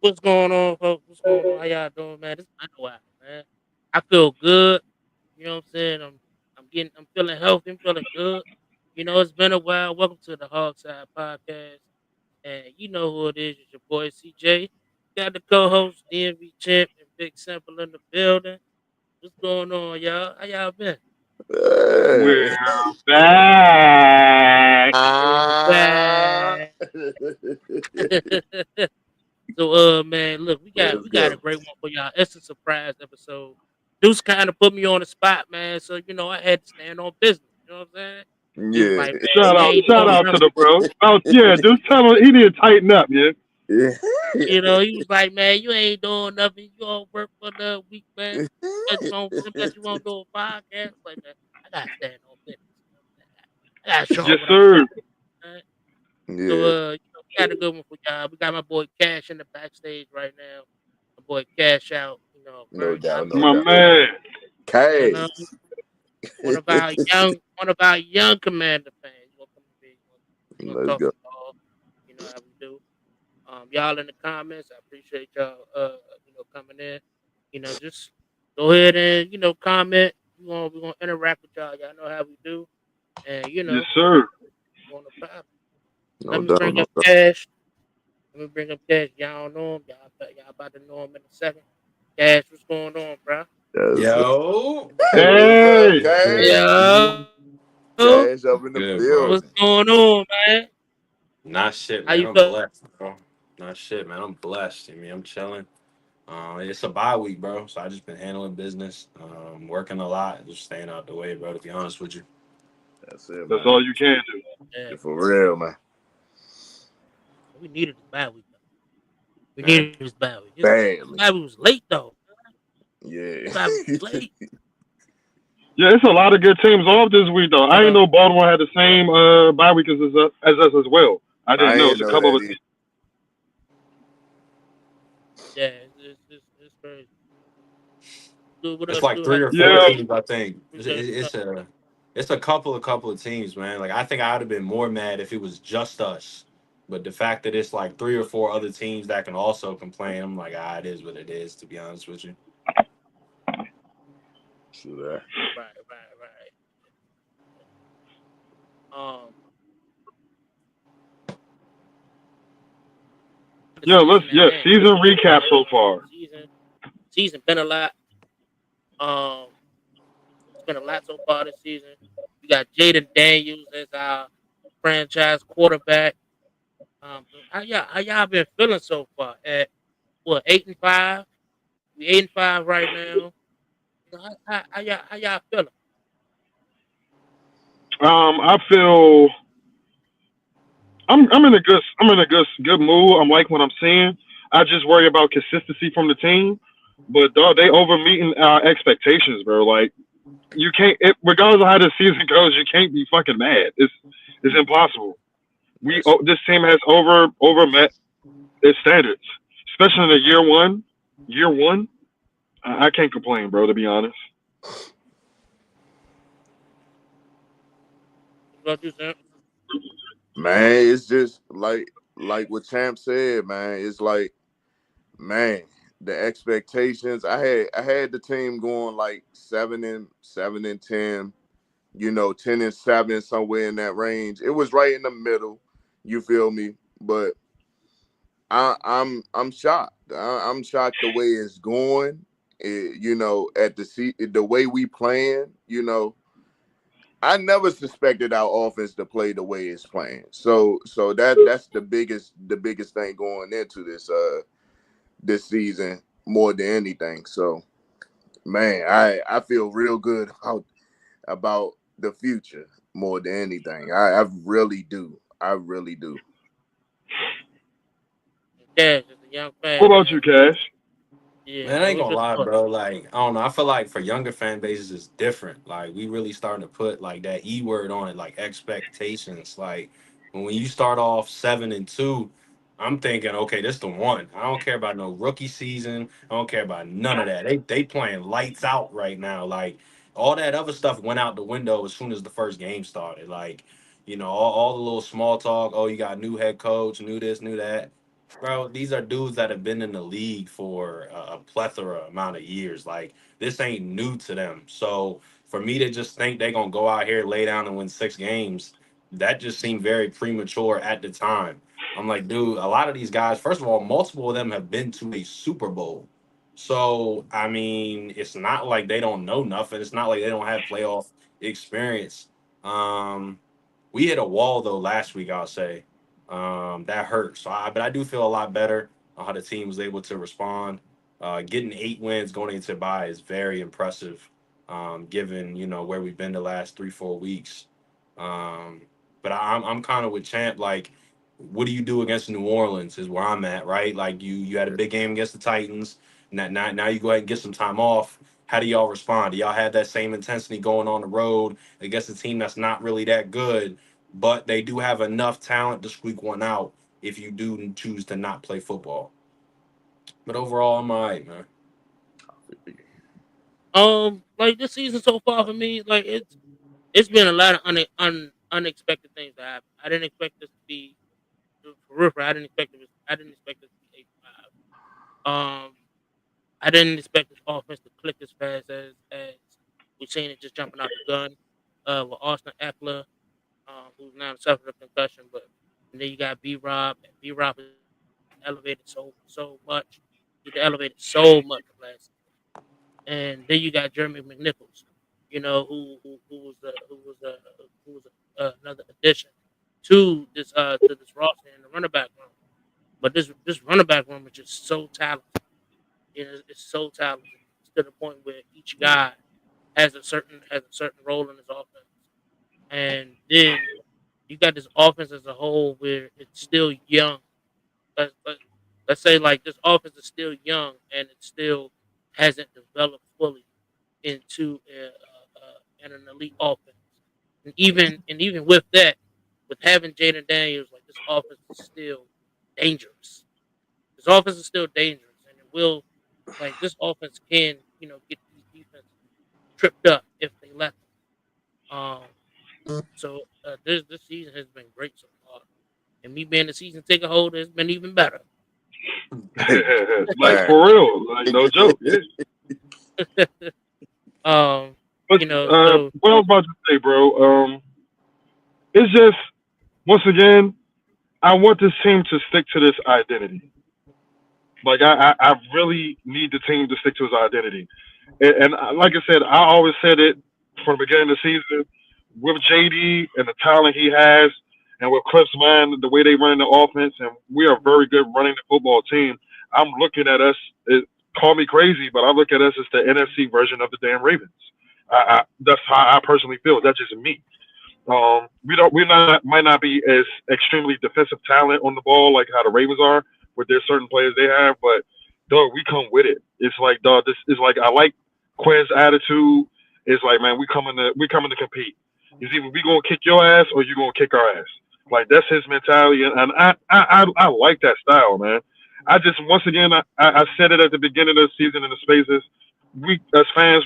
What's going on, folks? What's going on? How y'all doing, man? It's been a while, man. I feel good. You know what I'm saying? I'm feeling healthy. I'm feeling good. It's been a while. Welcome to the HOGside podcast. And you know who it is. It's your boy CJ. Got the co-host DMV Champ and Big Simple in the building. What's going on, y'all? How y'all been? We're Hey. back. We're Ah. back. So man, look, we Let's got a go. great one for y'all. It's a surprise episode. Deuce kind of put me on the spot, man. So I had to stand on business. You know what I'm saying? He was Yeah. like, man, you ain't Shout doing out to nothing. the bro. Oh yeah, just tell him he need to tighten up, yeah. Yeah. He was like, man, you ain't doing nothing. You all work for the week, man. Bet you won't do a podcast. Like, man, I gotta stand on business. You know what I'm saying? I gotta show 'em Yes, what I'm sir. about. Man. So Yeah. we got a good one for y'all. We got my boy Cash in the backstage right now. My boy Cash out, No very doubt. No My doubt. knowledgeable. man. You know, Cash. one of our young Commander fans. You gonna come in here, you gonna Let's talk go. some ball. You know how we do. Y'all in the comments, I appreciate y'all. Coming in. Just go ahead and comment. We gonna interact with y'all. Y'all know how we do, and Yes, sir. on the pop. Let No me doubt. bring No up doubt. Cash. Let me bring up Cash. Y'all don't know him. Y'all about to know him in a second. Cash, what's going on, bro? Yes, sir. Yo, What's up, Hey. what's Cash? good? Yo, Cash up in the Good, bro. what's building. going on, man? Not shit, How man. you I'm feel? blessed, bro. Not shit, man. I'm blessed. I mean, I'm chilling. It's a bye week, bro. So I just been handling business, working a lot, just staying out the way, bro. To be honest with you. That's it, That's man. all you can do. Yeah, For real, man. we needed this bye week. We Man, needed this bye week. This bye Badly. week was late though. This Yeah. bye week was late. Yeah, it's a lot of good teams off this week though. You I didn't know. know Baltimore had the same bye week as us as well. I I didn't know. ain't It's a know couple that of either. Yeah, it's crazy. Dude, what it's up, like dude? How three you or four feeling? yeah. teams. I think it's a couple of teams, man. Like I think I would have been more mad if it was just us. But the fact that it's like three or four other teams that can also complain, I'm like, it is what it is. To be honest with you. True that. Right. Um, the season at hand. Season recap You so know, far. season been a lot. Um, it's been a lot so far this season. We got Jaden Daniels as our franchise quarterback. How y'all been feeling so far? At what 8-5? We 8-5 right now. How y'all feeling? I feel I'm in a good mood. I'm like what I'm seeing. I just worry about consistency from the team. But dog, they over meeting our expectations, bro. Like you can't, regardless of how the season goes, you can't be fucking mad. It's impossible. That's This team has over met its standards, especially in the year one. Year one, I can't complain, bro. To be honest, What about you, Sam? man. It's just like what Champ said, man. It's like, man, the expectations. I had the team going like 7-7-10. 10-7, somewhere in that range. It was right in the middle. You feel me? But I'm shocked. I'm shocked the way it's going. At the way we playing. I never suspected our offense to play the way it's playing. So that's the biggest thing going into this season more than anything. So man, I feel real good about the future more than anything. I really do. I really do. Cash is a young what fan, about you, man. Cash? Yeah, Man, I man. ain't What's gonna your lie, thought? bro. Like, I don't know. I feel like for younger fan bases, it's different. Like, we really starting to put like that E word on it, like expectations. Like, when you start off 7-2, I'm thinking, okay, this the one. I don't care about no rookie season. I don't care about none of that. They playing lights out right now. Like, all that other stuff went out the window as soon as the first game started. Like, all the little small talk. Oh, you got new head coach, new this, new that. Bro, these are dudes that have been in the league for a plethora amount of years. Like this ain't new to them. So for me to just think they're gonna go out here, lay down and win 6 games, that just seemed very premature at the time. I'm like, dude, a lot of these guys, first of all, multiple of them have been to a Super Bowl. So I mean, it's not like they don't know nothing. It's not like they don't have playoff experience. Um, we hit a wall though last week, I'll say. That hurt. But I do feel a lot better on how the team was able to respond. Getting 8 wins going into bye is very impressive, given where we've been the last 3 4 weeks. Um, but I'm kind of with Champ. Like, what do you do against New Orleans? Is where I'm at, right? Like you had a big game against the Titans. Now you go ahead and get some time off. How do y'all respond? Do y'all have that same intensity going on the road against a team that's not really that good, but they do have enough talent to squeak one out if you do choose to not play football? But overall, I'm all right, man. Like this season so far for me, like it's been a lot of unexpected things to happen. I didn't expect this to be for real. I didn't expect this to be 8-5. I didn't expect this offense to click as fast as we've seen it just jumping out the gun. With Austin Eckler, who's now suffered a concussion, but and then you got B Rob, and B Rob is elevated so much. He's elevated so much from last season. And then you got Jeremy McNichols, who was another addition to this roster in the running back room. But this running back room is just so talented. It's so talented to the point where each guy has a certain role in this offense. And then you got this offense as a whole where it's still young. Let's, let, let's say like this offense is still young and it still hasn't developed fully into an elite offense. And even with that, with having Jaden Daniels, like this offense is still dangerous. This offense is still dangerous, and it will like this offense can get these defenses tripped up if they let them. So this season has been great so far, and me being the season ticket holder has been even better. Like Man. for real, like no joke. Yeah. um, But so what I was about to say, bro, it's just once again, I want this team to stick to this identity. Like I really need the team to stick to its identity. And like I said, I always said it from the beginning of the season with JD and the talent he has, and with Cliff's mind, the way they run the offense, and we are very good running the football team. I'm looking at us. Call me crazy, but I look at us as the NFC version of the damn Ravens. That's how I personally feel. That's just me. We might not be as extremely defensive talent on the ball like how the Ravens are with their certain players they have, but dog, we come with it. It's like dog, this is like I like Quinn's attitude. It's like man, we coming to compete. It's either we gonna kick your ass or you gonna kick our ass. Like that's his mentality, and I like that style, man. I just once again I said it at the beginning of the season in the spaces. We as fans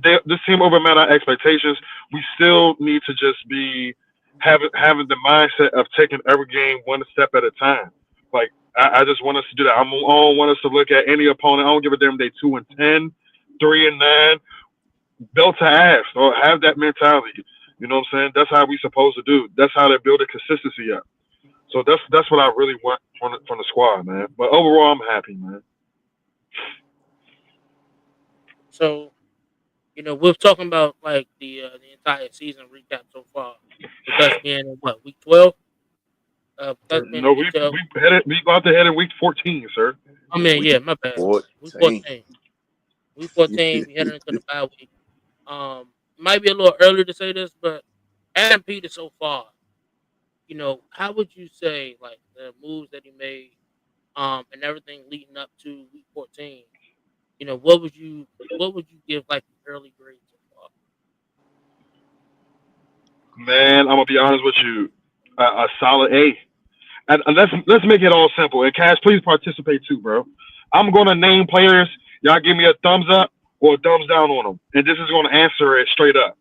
this team overmet our expectations. We still need to just be having the mindset of taking every game one step at a time. Like I just want us to do that. I don't want us to look at any opponent. I don't give a damn they 2-10, 3-9, belt to ass or have that mentality. You know what I'm saying? That's how we supposed to do. That's how they build a consistency up. So that's what I really want from the squad, man. But overall, I'm happy, man. so we're talking about like the entire season recap so far, with us being in what week 12. With us being in No, week 12. we about to head in week 14, sir. I mean, Week yeah, my bad. Week 14. 14. Week 14. We heading into the bye week. Might be a little early to say this, but Adam Peters so far, how would you say like the moves that he made, and everything leading up to week 14? What would you give like the early grade so far? Man, I'm gonna be honest with you. A solid A. And let's make it all simple. And Cash, please participate too, bro. I'm gonna name players. Y'all give me a thumbs up or a thumbs down on them, and this is gonna answer it straight up.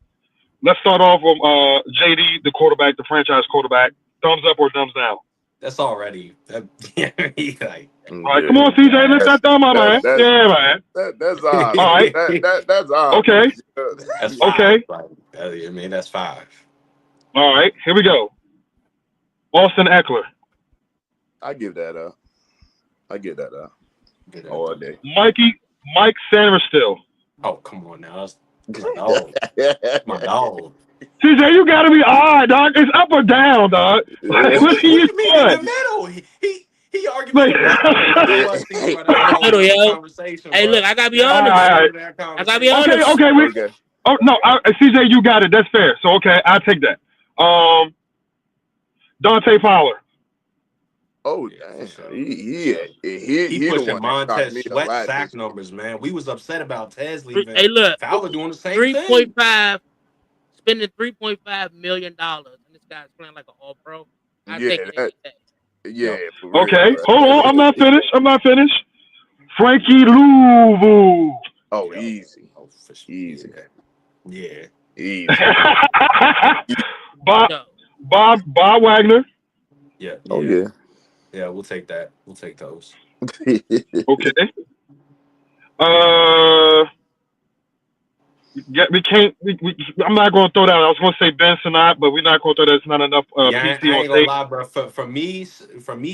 Let's start off with JD, the quarterback, the franchise quarterback. Thumbs up or thumbs down? That's already that, yeah, like All right, come on, Yeah, CJ, lift that thumb up, man. Yeah, man. that's All right, obvious. That's okay, obvious. that's five. okay. Like, I mean, that's five. All right, here we go. Austin Eckler, I give that up. I give that up Good at all that. day. Mike Sainristil. Oh, come on now. That's my dog. My dog. CJ, you gotta be all right, dog. It's up or down, dog. Like, what are What you you mean in the doing? middle? He Like, argumentative. You know what, see, bro? That's a In the whole middle, different yo. conversation, Hey, bro. look, I gotta be That's all a honest. right, all whole right. different I gotta be conversation. Okay, honest. okay. Okay. Oh no, CJ, you got it. That's fair. So okay, I'll take that. Dante Fowler. Oh Yeah, for damn. sure. For He sure. He he the pushing one that shocked Montez me a Sweat lot sack this week. numbers, man. We was upset about Tez leaving. Hey, look, Fowler doing the same thing. 3.5, spending $3.5 million, and this guy's playing like an all pro. I take Yeah, it that any day. yeah, Yo, for real, Okay, bro. hold on. I'm not finished. Frankie Louvu. Oh, yo, easy. oh, for sure. Easy. Yeah, yeah, Easy. Bob Yo, Bob Wagner. yeah, Oh yeah, yeah. yeah. We'll take that. We'll take those. Okay. Uh, yeah, we can't. I'm not going to throw that. I was going to say Ben Sinnott, but we're not going to throw that. It's not enough Yeah, PC I on ain't gonna tape. lie, bro. For me,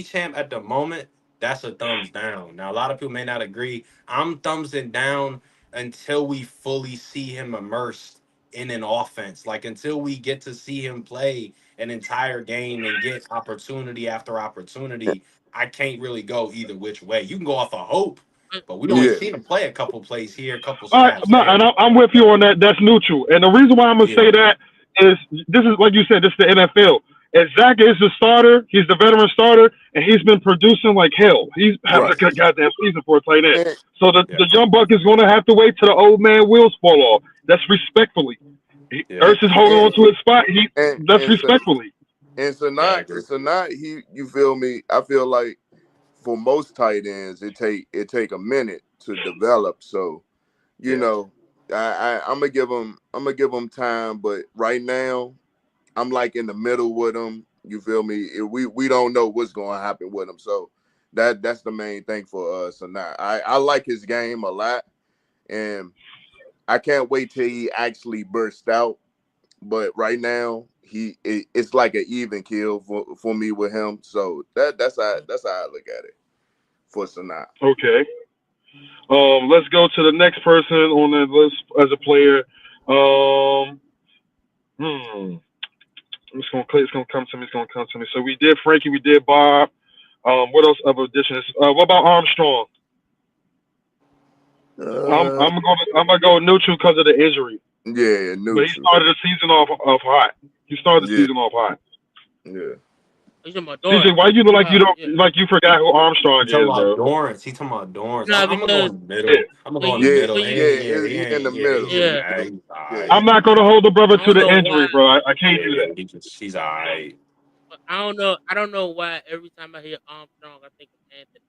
champ, at the moment, that's a thumbs down. Now, a lot of people may not agree. I'm thumbs it down until we fully see him immersed in an offense. Like until we get to see him play an entire game and get opportunity after opportunity. I can't really go either which way. You can go off of hope, but we only Yeah. Yeah. seen him play a couple plays here, a couple All right, snaps no, and there. I'm with you on that. That's neutral. And the reason why I'm gonna Yeah, say that is this is like you said. This is the NFL. And Zach is the starter. He's the veteran starter, and he's been producing like hell. He's having a Right. good goddamn season for a tight end. And So the, yeah, the young buck is going to have to wait till the old man wheels fall off. That's respectfully. yeah. Ernst is holding on and to his spot. and That's and so respectfully. and so Yeah, I not agree. so not he you feel me? I feel like for most tight ends it take a minute to develop. So, you Yeah. know, I'm gonna give him time, but right now I'm like in the middle with him. You feel me? We don't know what's going to happen with him, so that's the main thing for us. And now I like his game a lot, and I can't wait till he actually bursts out. But right now it's like an even kill for me with him. So that's how I look at it for Sanaa. Okay. Let's go to the next person on the list as a player. Um, hmm. It's gonna come to me. It's gonna come to me. So we did Frankie. We did Bob. What else of additions? What about Armstrong? Uh, I'm gonna go neutral because of the injury. yeah, But he neutral. started the season off hot. He started the Yeah, season off hot. yeah. he's talking about CJ, Dorrance. why you look like you don't Yeah. like you forgot who Armstrong He talking is, about bro? Dorrance. He talking about Dorrance. No, I'm gonna go because in the Yeah. middle. I'm gonna when go in the you Yeah, middle. when He you yeah, ain't. Yeah, he he in the ain't. Yeah, middle. he's He in yeah, the alright. middle. He's Yeah. alright. I'm not gonna hold the brother I to don't the know injury, why. bro. I can't do Yeah, that. he's alright. I don't know. I don't know why. Every time I hear Armstrong, I think of Anthony.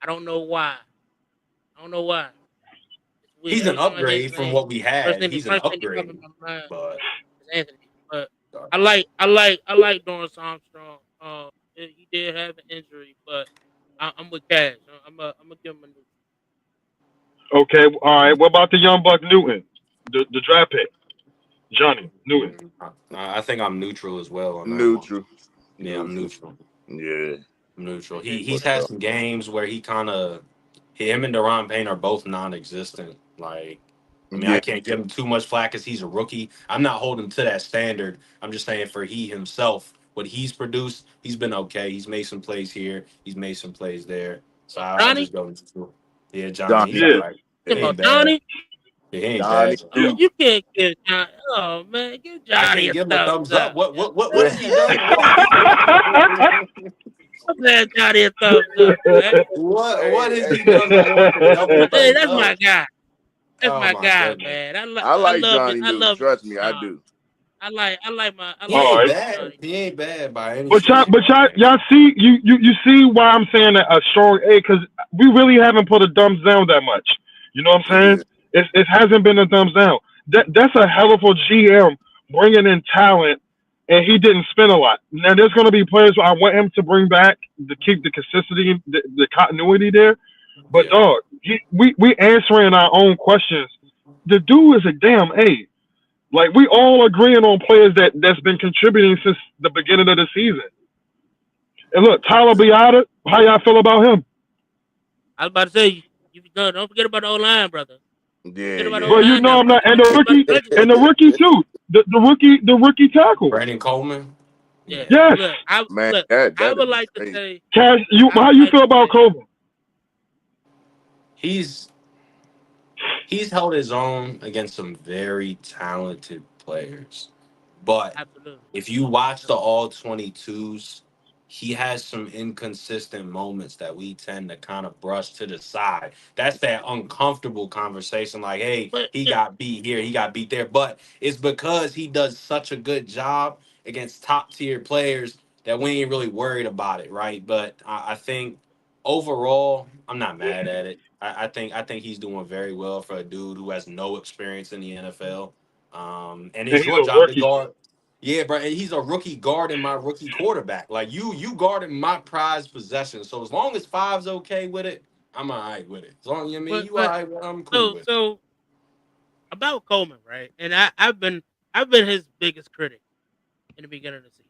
I don't know why. I don't know why. It's weird. He's Every an time I hear his upgrade from name, what we had. He's an first thing that comes in upgrade, my mind but is Anthony. But uh, I like Dorrance Armstrong. He did have an injury, but I'm with Cash. I'm gonna give him a new. Okay, all right. What about the young buck Newton, the draft pick, Johnny Newton? I think I'm neutral as well on that one. Neutral. Yeah, I'm Neutral. neutral. Yeah. I'm neutral. Yeah, He's What's had up? some games where he kind of him and Deron Payne are both non-existent. Like, I mean, I Yeah. can't give him too much flack because he's a rookie. I'm not holding him to that standard. I'm just saying for he himself, what he's produced, he's been okay. He's made some plays here. He's made some plays there. So I Johnny. just go neutral. Yeah, Johnny, he's Donnie. all Yeah, right. Talking He Yeah. ain't about bad. Johnny. Yeah, he ain't Donnie bad. Man, too. you can't give Johnny. Oh man, give I Johnny can't a give him a thumbs thumbs up. up. What has he Man, done? What has he done? I'm glad Johnny a thumbs up, man. What has Hey, he done to warrant a double Hey, thumbs that's up? my guy. That's Oh my my guy, goodness. man. I I like love it. Johnny I Newton. love it. Trust me, I do. I He love all me ain't right. some bad. Johnny. He ain't bad by any But stretch of the y'all imagination. see you see why I'm saying that a strong A because we really haven't put a thumbs down that much. You know what I'm saying? Yeah. It hasn't been a thumbs down. That's a hell of a GM bringing in talent and he didn't spend a lot. Now there's going to be players I want him to bring back to keep the consistency, the continuity there. But Yeah. dog, we answering our own questions. The dude is a damn A. Like we all agreeing on players that's been contributing since the beginning of the season. And look, Tyler Biata, how y'all feel about him? I was about to say, don't forget about the O line, brother. Don't Yeah, forget about the O Bro, yeah. you line know now, I'm brother. not. And the rookie, Legacy. and the rookie too. The rookie tackle. Brandon Coleman. Yeah, Yeah. Yes, Man, look. I that'd would be like to crazy. say, Cash. I How would you like feel to about say, Coleman? He's he's held his own against some very talented players. But absolutely, if you watch the absolutely. all 22s, he has some inconsistent moments that we tend to kind of brush to the side. That's that uncomfortable conversation like, hey, But he got beat here, he got beat there. But it's because he does such a good job against top tier players that we ain't really worried about it, right? But I think overall, I'm not mad at it. I think he's doing very well for a dude who has no experience in the NFL. And And it's he's your a job to rookie. guard. Yeah, bro, and he's a rookie guarding my rookie quarterback. Like you guarding my prized possession. So as long as five's okay with it, I'm all right with it. As long as you know what I mean but you all but right, with it, I'm cool so with it. so about Coleman, right? And I've been his biggest critic in the beginning of the season.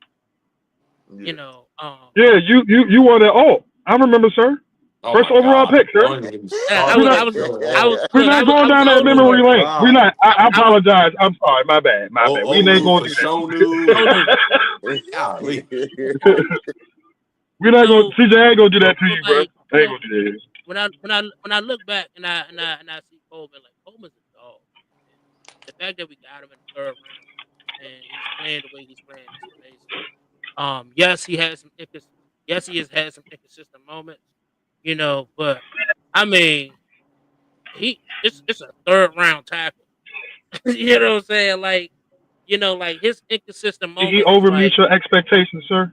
You Yeah. know, Yeah, you won it all. I remember, sir. Oh First my overall God. pick, sir. Don't even get me I We're started was not I on was Bill I was All. we're look not I going was down that so Oh my memory new. lane. We're God. not. I I was apologize. I'm sorry. My bad. My bad. We ain't Olu gonna for do show so new. new. Golly. We're not going. So CJ ain't gonna do that to so you, bro. like I ain't gonna do that. when I look back and I see Coleman, like Coleman's a dog. The fact that we got him in the third round and he's playing the way he's playing is amazing. Yes, he has yes, he has had some inconsistent moments, but I mean, it's a third round tackle. You know what I'm saying? Like, like his inconsistent Did he moments is overmeet like, your expectations, sir?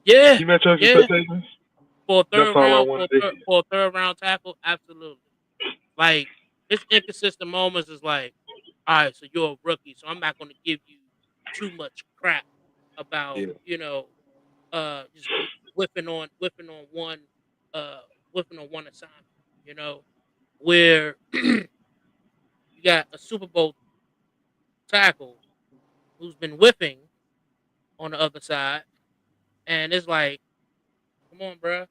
yeah, He met your yeah, expectations. for a That's third all I round, wanted to hear. for a third round tackle, absolutely. Like his inconsistent moments is like, all right, so you're a rookie, so I'm not going to give you too much crap about Yeah. just whiffing on one uh whiffing on one assignment. You know, where you got a Super Bowl tackle who's been whiffing on the other side, and it's like, come on, bro,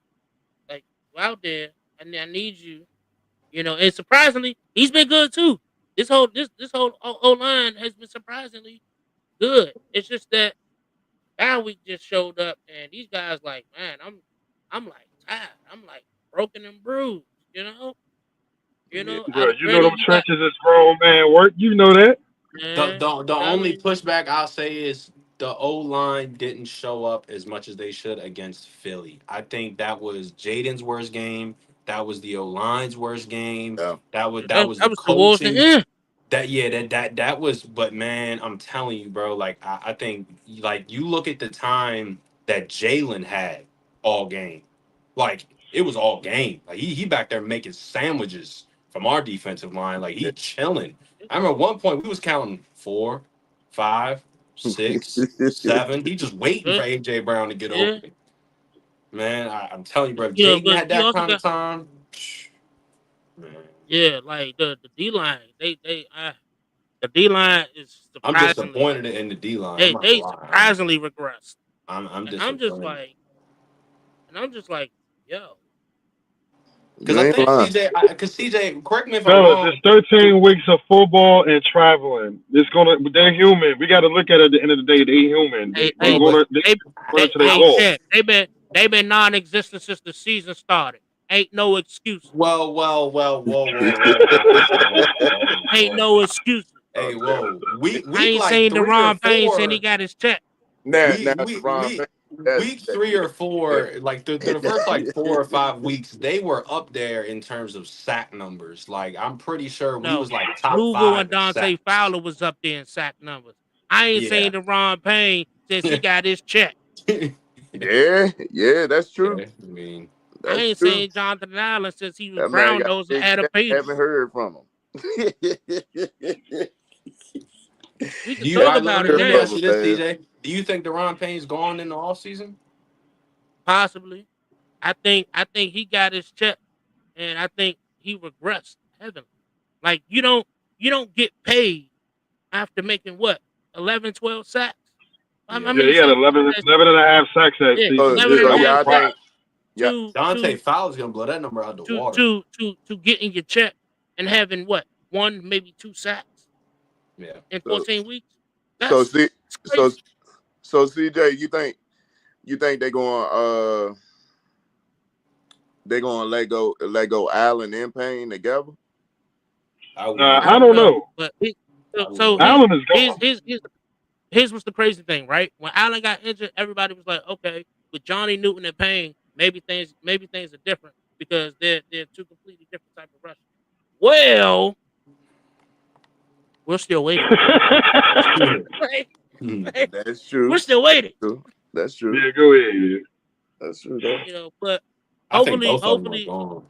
like go out there, and I need you. And surprisingly, he's been good too. This whole O line has been surprisingly good. It's just that Bye week just showed up, and these guys like, man, I'm like tired. I'm like broken and bruised. You know, Yeah, out bro. of You know Brady, them you got trenches is grown man work. You know that. man. The I'm telling only you, pushback I'll say is the O line didn't show up as much as they should against Philly. I think that was Jaden's worst game. That was the O line's worst game. Yeah. That was that the was towards the coaching. end. That was. But man, I'm telling you, bro. Like I think like you look at the time that Jalen had all game. Like it was all game. Like he back there making sandwiches from our defensive line. Like he chilling. I remember one point we was counting 4, 5, 6, 7. He just waiting Yeah, for AJ Brown to get yeah. open. Man, I'm telling you, bro. If Jaden But had you that also kind of got time, man, like the D line. The D line is I'm surprisingly disappointed in the D line. I'm they not gonna they lie. I'm surprisingly regressed, I'm and I'm just disappointed. like and I'm just like yo. Because You I ain't think lying. CJ, correct me if I'm Fellas, it's wrong. 13 weeks of football and traveling. It's gonna. They're human. We got to look at it at the end of the day. They're human. Hey, They're Well, hey, but gonna run hey, into their hey, goal. champ. They been non-existent since the season started. Ain't no excuses. whoa, Ain't whoa. no excuses. Oh, Hey, damn. whoa. I Week ain't like saying 3 or Deron Payne saying he 4. got his check. Now, We we Ron, we that, week that, 3 or 4, like through yeah. the first like 4 or 5 weeks, they were up there in terms of sack numbers. Like I'm pretty sure we No, was like top Lugo five and in Dante sacks. Fowler was up there in sack numbers. I ain't Yeah. saying Deron Payne since he got his check. Yeah, Yeah, yeah, that's true. I mean, I That's ain't true. saying Jonathan Allen since he was That man brown got nosing big Adam check. Haven't Peters. heard from him. We Do could you? talk That's about it Let me now. ask undercover, you this, man. TJ. Do you think Deron Payne's gone in the offseason? Possibly. I think he got his check, and I think he regressed heavily. Like you don't get paid after making what 11, 12 sacks. How Yeah. Yeah, many he had sacks? 11, That's 11 and a half sacks that yeah, season. So, 11 Yeah, and so a I was half y'all sacks surprised. think, yeah, to Dante to Fowler's gonna blow that number out the to water. to to to getting your check and having what one maybe two sacks Yeah. in so 14 weeks. so see, It's so crazy. so CJ, you think they gonna let go Allen and Payne together? I wouldn't I I do don't don't it. know, know. but I so wouldn't do here's Allen is here's gone. here's here's here's what's the crazy thing, right? When Allen got injured, everybody was like, okay, with Johnny Newton and Payne, maybe things are different because they're two completely different type of rushers. Well, we're still waiting. it. Right? Hmm. Right? That's We're true. still waiting. True. That's true. Yeah, go ahead. That's true though. But I think hopefully, both of them are hopefully, gone.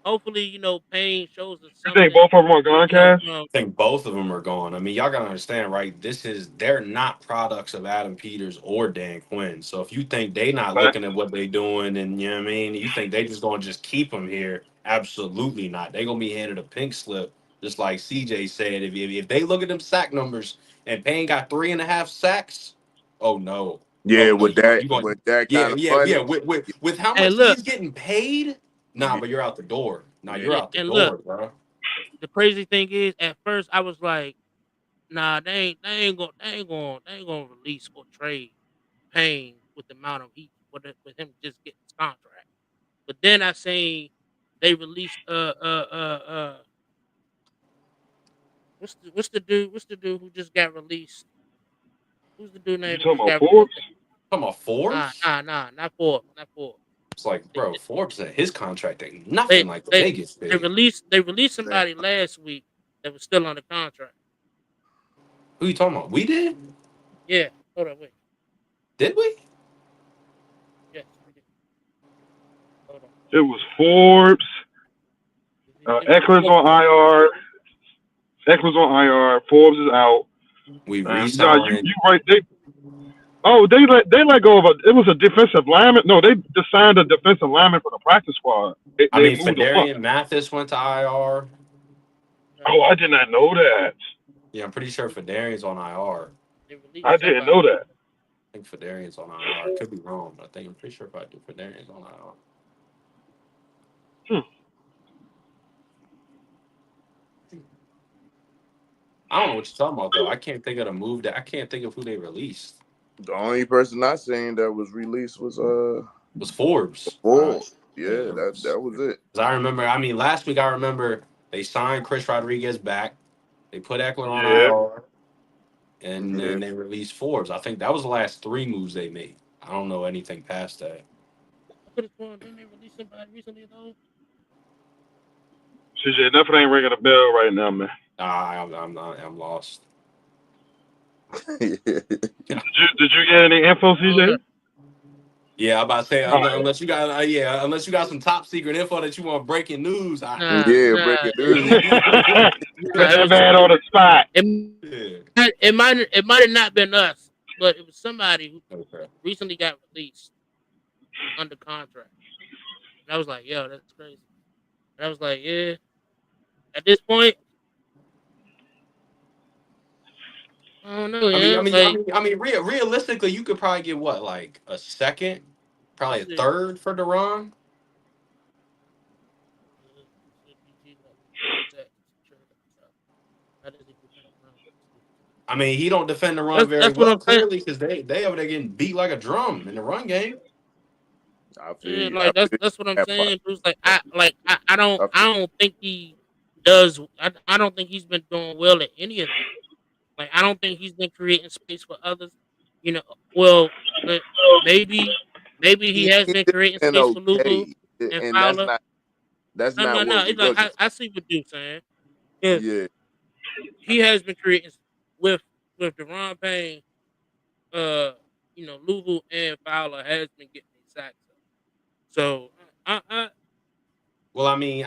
hopefully, Payne shows us You think something. both of them are gone, Cash? From I think both of them are gone. I mean, y'all gotta understand, right? They're not products of Adam Peters or Dan Quinn. So if you think they not But looking at what they doing, and you know what I mean, you think they just gonna just keep them here? Absolutely not. They gonna be handed a pink slip, just like CJ said. If they look at them sack numbers and Payne got 3.5 sacks, oh no, Yeah, oh no, with that you going yeah, kind of yeah, yeah. money. With how and much look, he's getting paid, nah, Yeah, but you're out the door. Nah, yeah. you're out the and look. door, bro. The crazy thing is, at first I was like, nah, they ain't gonna release or trade Payne with the amount of heat with him just getting his contract. But then I seen they released what's the dude who just got released? Who's the dude you name that talking just about got released? Forbes? Come on, Nah, Forbes. nah, nah, not Forbes, not Forbes. It's like, They bro, Forbes said his contract ain't they nothing like the they, Vegas they big. released Man. somebody last week that was still under contract. Who you talking about? We did? Yeah, hold on, wait, Did we? yes, we did. Hold on, It was Forbes. it was Eckler's both of on them. IR. Eckler's on IR. Forbes is out. We Yeah, you re-signed. right. They let go of it was a defensive lineman. No, they just signed a defensive lineman for the practice squad. They, I they mean, moved him up. Fedarian Mathis went to IR. Right. Oh, I did not know that. Yeah, I'm pretty sure Fedarian's on IR. They I released didn't somebody. know that. I think Fedarian's on IR. Could be wrong, but I'm pretty sure if I do Fedarian's on IR. Hmm. I don't know what you're talking about though. I can't think of the move that I can't think of who they released. The only person I seen that was released was It was Forbes. Ford. Yeah, Yeah, it that was. was it. 'Cause I remember. I mean, last week I remember they signed Chris Rodriguez back. They put Eckler on Yeah. IR. And Yeah. then they released Forbes. I think that was the last three moves they made. I don't know anything past that. I could have sworn didn't they release somebody recently though? CJ, nothing ain't ringing a bell right now, man. I'm not. I'm lost. Did you get any info, Hold CJ? up. Yeah, I'm about to say All unless you got unless you got some top secret info that you want breaking news. Nah, Yeah, nah, breaking it, news. it, right. Put nah, it that was man on the spot. it, Yeah. it might have not been us, but it was somebody who Okay. recently got released under contract. And I was like, yo, that's crazy. And I was like, yeah. At this point, I don't know, yeah. Like, Realistically, you could probably get what, like a second, let's probably a see. third for Deron. How does he defend the run? I mean, he don't defend the run That's very that's what well, I'm saying. clearly, because they over there getting beat like a drum in the run game. I feel Yeah, you. I like that's feel that's what I'm that part. saying. It's like I don't I I feel, don't think he does. I don't think he's been doing well at any of them. Like I don't think he's been creating space for others. You know, well, but maybe maybe he has he been just creating been space for Lulu okay, and and Fowler. that's No, no, not no. what It's we like looking I, for. I see what dude's saying. Because Yeah, he has been creating with with Deron Payne, uh, Lulu and Fowler has been getting these sacks. So I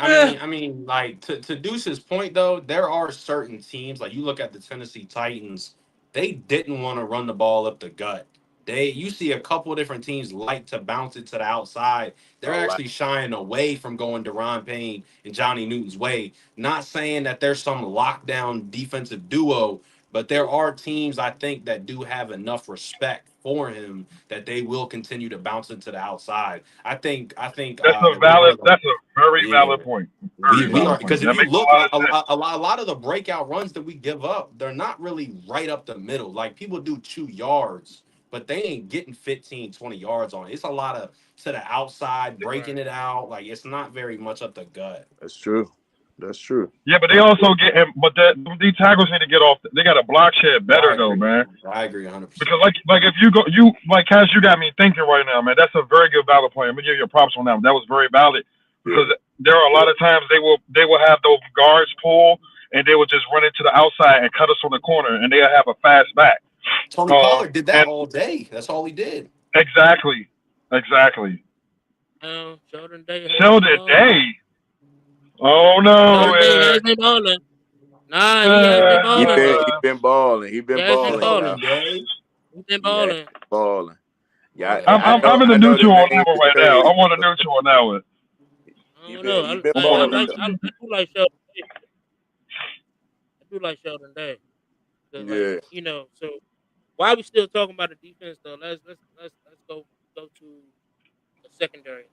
Well, Eh, like to Deuce's point though, there are certain teams like you look at the Tennessee Titans, they didn't want to run the ball up the gut. You see a couple of different teams like to bounce it to the outside. They're I like actually shying away from going Deron Payne and Johnny Newton's way. Not saying that there's some lockdown defensive duo, but there are teams I think that do have enough respect for him that they will continue to bounce it to the outside. That's a We're one valid. of the That's a very yeah. valid point. We Very we are valid point. because if That you makes a look lot of sense. a lot of the breakout runs that we give up, they're not really right up the middle. Like people do 2 yards, but they ain't getting 15, 20 yards on it. It's a lot of to the outside, breaking right. it out. Like it's not very much up the gut. that's true. That's true. Yeah, but they also get. But these tackles need to get off. They got to block shit better I though, agree. man. I agree 100%. Because like if you go like Cash, you got me thinking right now, man. That's a very good valid point. I'm gonna give you props on that one. That was very valid because Yeah. there are a lot of times they will have those guards pull and they will just run into the outside and cut us from the corner and they'll have a fast back. Tony Pollard did that And all day. That's all he did. exactly, exactly. Jordan Day has been Sheldon balling. Day. Oh no, Jordan Day man. has been balling. Nah, he has been He balling been though. he been balling. He He been has been balling, balling. y'all. Jordan Day. He's been He has balling. been balling. Yeah, Yeah, I'm in the I know the neutral on name that one is right now. crazy, I'm on the but neutral on that one. I don't know. he been I'm I on the balling like though. I neutral. do like Sheldon Day. I do like Sheldon Day because like Yeah. so while we still talking about the defense though, let's go to the secondary.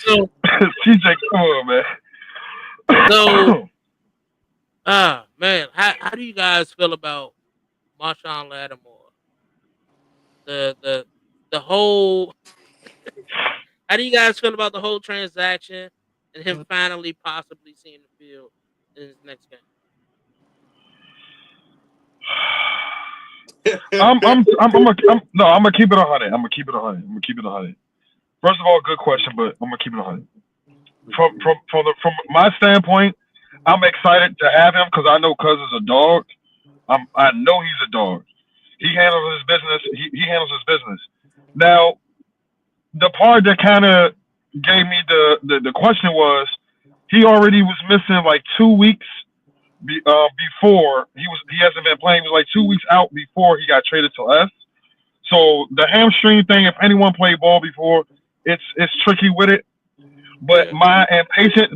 So TJ, come on, so man. man, how do you guys feel about Marshawn Lattimore? The the the whole how do you guys feel about the whole transaction and him finally possibly seeing the field in his next game? No, I'm gonna keep it 100. I'm gonna keep it 100. I'm gonna keep it 100. First of all, good question, but I'm gonna keep it 100. From my standpoint, I'm excited to have him because I know Cuz is a dog. I know he's a dog. He handles his business. He handles his business. Now, the part that kind of gave me the question was he already was missing like 2 weeks before he hasn't been playing. He was like 2 weeks out before he got traded to us. So the hamstring thing, if anyone played ball before, it's tricky with it. But Yeah. my impatience,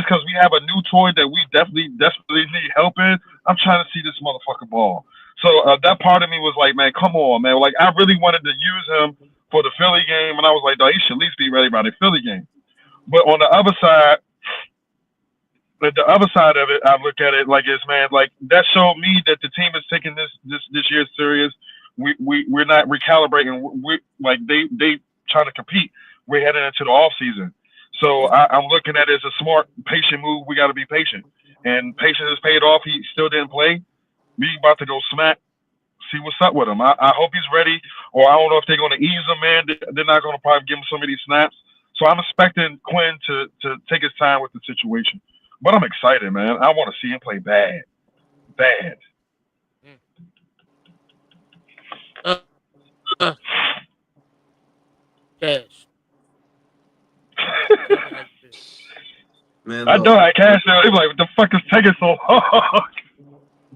because we have a new toy that we definitely desperately need help in. I'm trying to see this motherfucker ball. So that part of me was like, man, come on, man. Like I really wanted to use him for the Philly game, and I was like, no, he should at least be ready by the Philly game. But on the other side, of it, I look at it like it's man, like that showed me that the team is taking this year serious. We're not recalibrating. We like they trying to compete. We're heading into the off season, so Yeah. I'm looking at it as a smart, patient move. We got to be patient, and patience has paid off. He still didn't play. We about to go smack. See what's up with him. I hope he's ready, or I don't know if they're going to ease him, man. They're not going to probably give him some of these snaps. So I'm expecting Quinn to take his time with the situation. But I'm excited, man. I want to see him play bad. Bad. Mm. Uh, uh, Cash, tell me how you feel. Man, I know look. I cashed out. They be like, what the fuck is taking so long?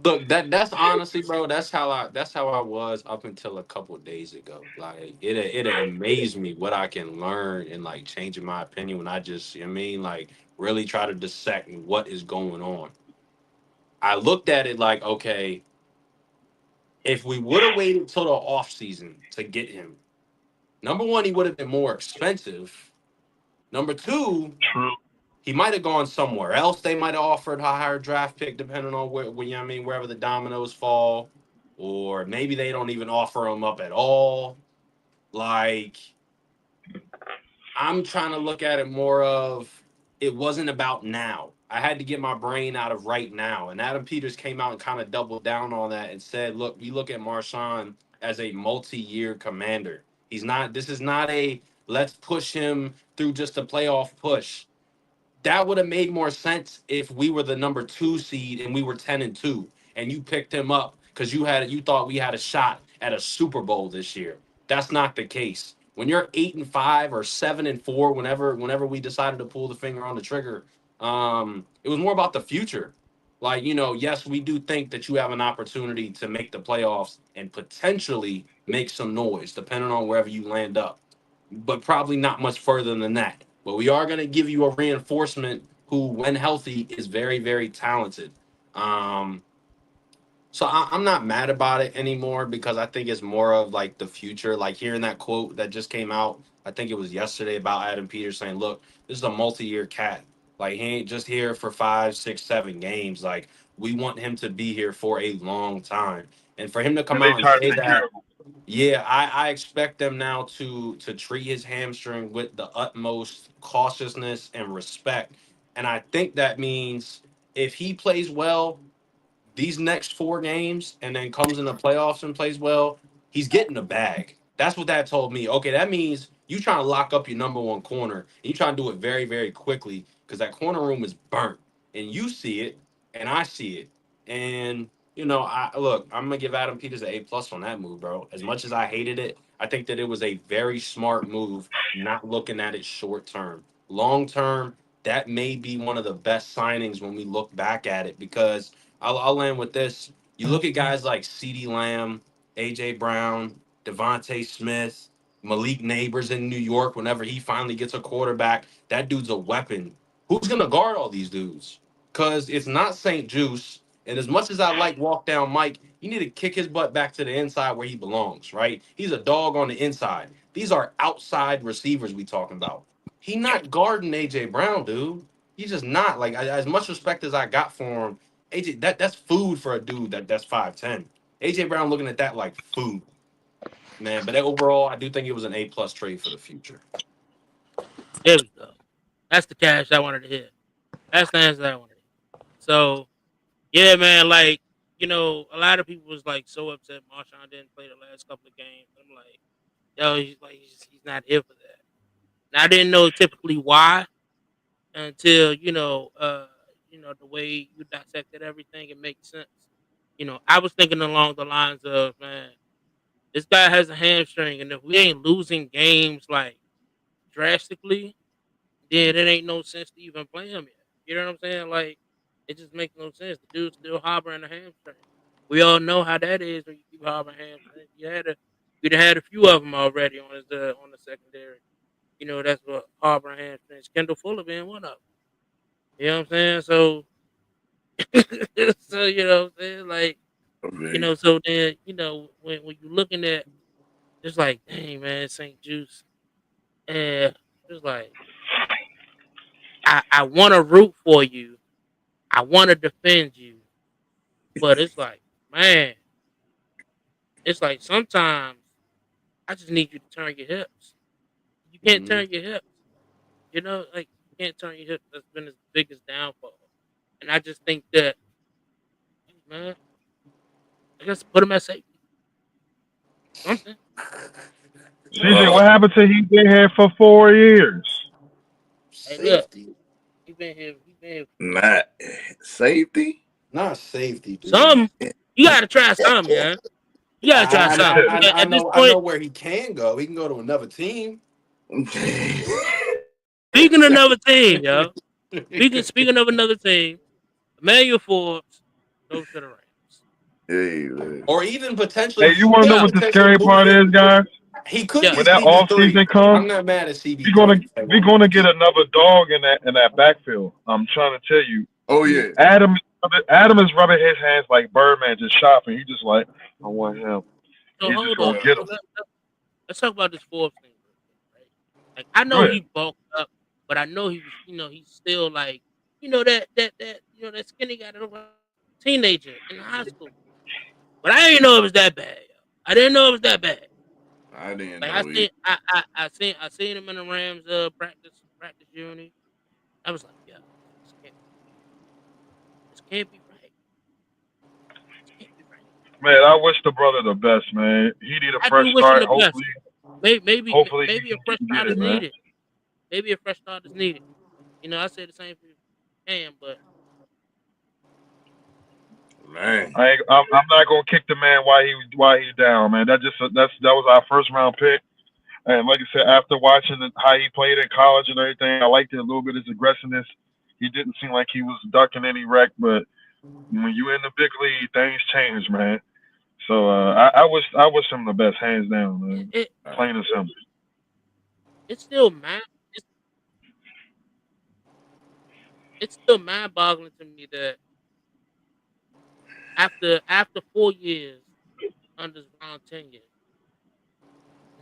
Look, that's honestly, bro. That's how I was up until a couple of days ago. Like it amazed me what I can learn and like changing my opinion when I just, you know what I mean, like really try to dissect what is going on. I looked at it like, okay, if we would have waited till the off season to get him, number one, he would have been more expensive. Number two, True. he might have gone somewhere else. They might have offered a higher draft pick, depending on you know what I mean, wherever the dominoes fall, or maybe they don't even offer him up at all. Like I'm trying to look at it more of it wasn't about now. I had to get my brain out of right now. And Adam Peters came out and kind of doubled down on that and said, look, you look at Marshawn as a multi-year commander. This is not a let's push him through just a playoff push. That would have made more sense if we were the number 2 seed and we were 10-2 and you picked him up because you thought we had a shot at a Super Bowl this year. That's not the case. When you're 8-5 or 7-4, whenever we decided to pull the finger on the trigger, it was more about the future. Like, yes, we do think that you have an opportunity to make the playoffs and potentially make some noise, depending on wherever you land up, but probably not much further than that. But we are going to give you a reinforcement who, when healthy, is very, very talented. Um, I'm not mad about it anymore because I think it's more of like the future. Like hearing that quote that just came out, I think it was yesterday about Adam Peters saying, "Look, this is a multi-year cat. Like he ain't just here for 5, 6, 7 games. Like we want him to be here for a long time." And for him to And come they out and try to say take care that, of him. yeah, I expect them now to treat his hamstring with the utmost cautiousness and respect. And I think that means if he plays well these next 4 games and then comes in the playoffs and plays well, he's getting the bag. That's what that told me. Okay, that means you trying to lock up your number one corner and you trying to do it very, very quickly because that corner room is burnt and you see it and I see it. And I look, I'm gonna give Adam Peters an A+ on that move, bro. As much as I hated it, I think that it was a very smart move, not looking at it short term. Long term, that may be one of the best signings when we look back at it because I'll land with this. You look at guys like CeeDee Lamb, AJ Brown, Devontae Smith, Malik Neighbors in New York. Whenever he finally gets a quarterback, that dude's a weapon. Who's gonna guard all these dudes? Because it's not St. Juice. And as much as I like walk down Mike, you need to kick his butt back to the inside where he belongs, right? He's a dog on the inside. These are outside receivers we talking about. He not guarding AJ Brown, dude. He's just not. Like as much respect as I got for him, AJ, that's food for a dude that's 5'10". AJ Brown looking at that like food, man. But overall, I do think it was an A+ trade for the future. There we go. That's the cash I wanted to hit. That's the answer I wanted to hit. So yeah, man, like, a lot of people was like so upset Marshawn didn't play the last couple of games. I'm like, yo, he's not here for that. And I didn't know typically why until, the way you dissected everything, it makes sense. I was thinking along the lines of, man, this guy has a hamstring, and if we ain't losing games like drastically, then it ain't no sense to even play him yet. You know what I'm saying? Like, it just makes no sense. The dude's still harboring a hamstring. We all know how that is when you keep harboring hamstrings. You'd have had a few of them already on the secondary. That's what harboring hamstrings. Kendall Fuller being one of them. You know what I'm saying? So, so you know what I'm saying? Like, Okay. so then when you're looking at just like, dang man, St. Juice, and it's like I want to root for you. I want to defend you, but it's like, man, it's like sometimes I just need you to turn your hips. You can't Mhm. turn your hips. Like you can't turn your hips. That's been his biggest downfall. And I just think that, hey, man, I guess put him at safety. Something. CJ, Uh, what happened to he been here for 4 years? Hey, look, safety, he been here. He been here. not safety. Not safety, dude. Some. You gotta try something, yeah. You gotta try something. At this I point, know where he can go. He can go to another team. speaking of another team, yo. Speaking of another team, Emmanuel Forbes goes to the Rams. Hey, man. Or even Hey, potentially, you he want to know could Yeah, what the potentially scary move part it. is, guys? He could yeah. be When that off CB3. season comes, I'm not mad at we gonna CB3. we gonna get another dog in that backfield. I'm trying to tell you, Oh yeah. Adam is rubbing his hands like Birdman just shopping. He just like, I want him. So He's just hold on. gonna get So him. let's talk about this Forbes thing, real quick, right? Like I Go know ahead. he bulked up, but I know he was, he's still like, that skinny guy that looked like a teenager in high school. But I didn't know it was that bad. Yo. I didn't know it was that bad. I didn't Like I know it. seen, I seen him in the Rams practice uni. I was like, yeah, this can't, this can't be right. This can't be right. Man, I wish the brother the best, man. He need a I fresh do wish him start. the best. Hopefully Maybe a fresh he can get start is it, man. needed. Maybe a fresh start is needed. I say the same for Cam, but Man. I'm not gonna kick the man while he's down, man. That was our first round pick. And like I said, after watching how he played in college and everything, I liked it a little bit his aggressiveness. He didn't seem like he was ducking any wreck, but when you in the big league, things change, man. So I wish him the best, hands down, It, man. it Plain and simple. it's still mind it's, it's still mind boggling to me that after 4 years under Ron tenure,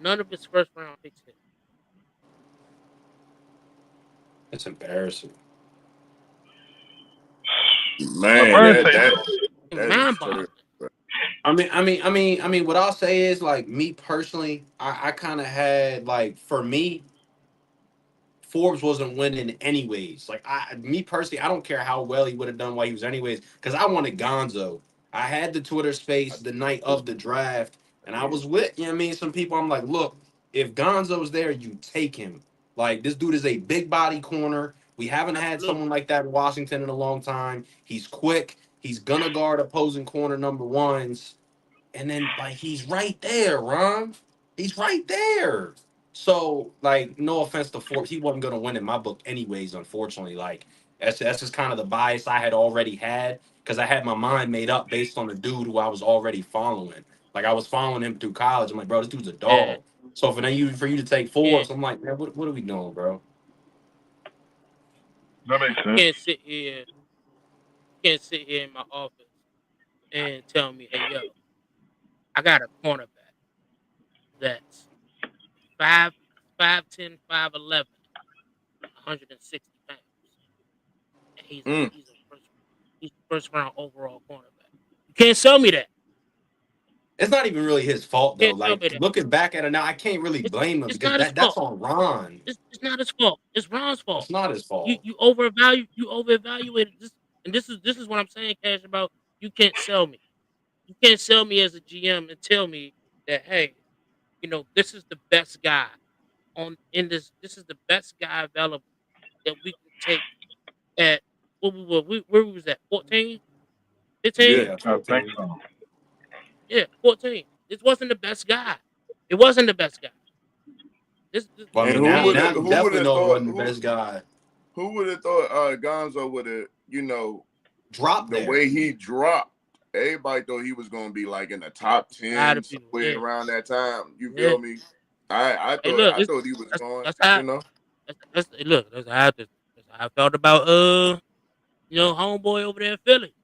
none of his first round picks hit. It's embarrassing. Man, LeBron that say that so. that is Mind boggling. terrible, bro. What I'll say is like me personally, I kind of had like for me, Forbes wasn't winning anyways. Like me personally, I don't care how well he would have done while he was anyways, because I wanted Gonzo. I had the Twitter space the night of the draft, and I was with, you know what I mean, some people. I'm like, look, if Gonzo's there, you take him. Like this dude is a big body corner. We haven't had Absolutely. someone like that in Washington in a long time. He's quick. He's gonna guard opposing corner number ones. And then like he's right there, Ron. He's right there. So like, no offense to Forbes, he wasn't gonna win in my book anyways. Unfortunately, like that's just kind of the bias I had already had because I had my mind made up based on the dude who I was already following. Like I was following him through college. I'm like, bro, this dude's a Yeah, dog. So for you to take yeah. Forbes, I'm like, man, what are we doing, bro? That makes You sense. can't sit here. You can't sit here in my office and tell me, "Hey, yo, I got a cornerback that's five, 5'10", 5'11", 160 pounds, and Mm. he's a first round overall cornerback." You can't sell me that. It's not even really his fault You though. can't sell Like me that. looking back at it now, I can't really It's blame him it's because not his that's fault. on Ron. It's not his fault. It's Ron's It's fault. not his fault. You overevaluated this, and this is what I'm saying, Cash. About you can't sell me. You can't sell me as a GM and tell me that, hey, this is the best guy on in this. This is the best guy available that we can take at what we were. Where we was at 14, 15. Yeah, I think 14. so. Yeah, 14. This wasn't the best guy. It wasn't the best guy. Well, I And mean, To who me, would now you who would definitely have know it thought wasn't the best guy. who would have thought Gonzo would have, Drop the there. way he dropped, everybody thought he was gonna be like in the top a lot 10 of people. somewhere Yeah, around that time. You yeah. feel me? I Hey, thought look, I thought he was going, that's how you know. hey, look. That's how I felt about homeboy over there in Philly.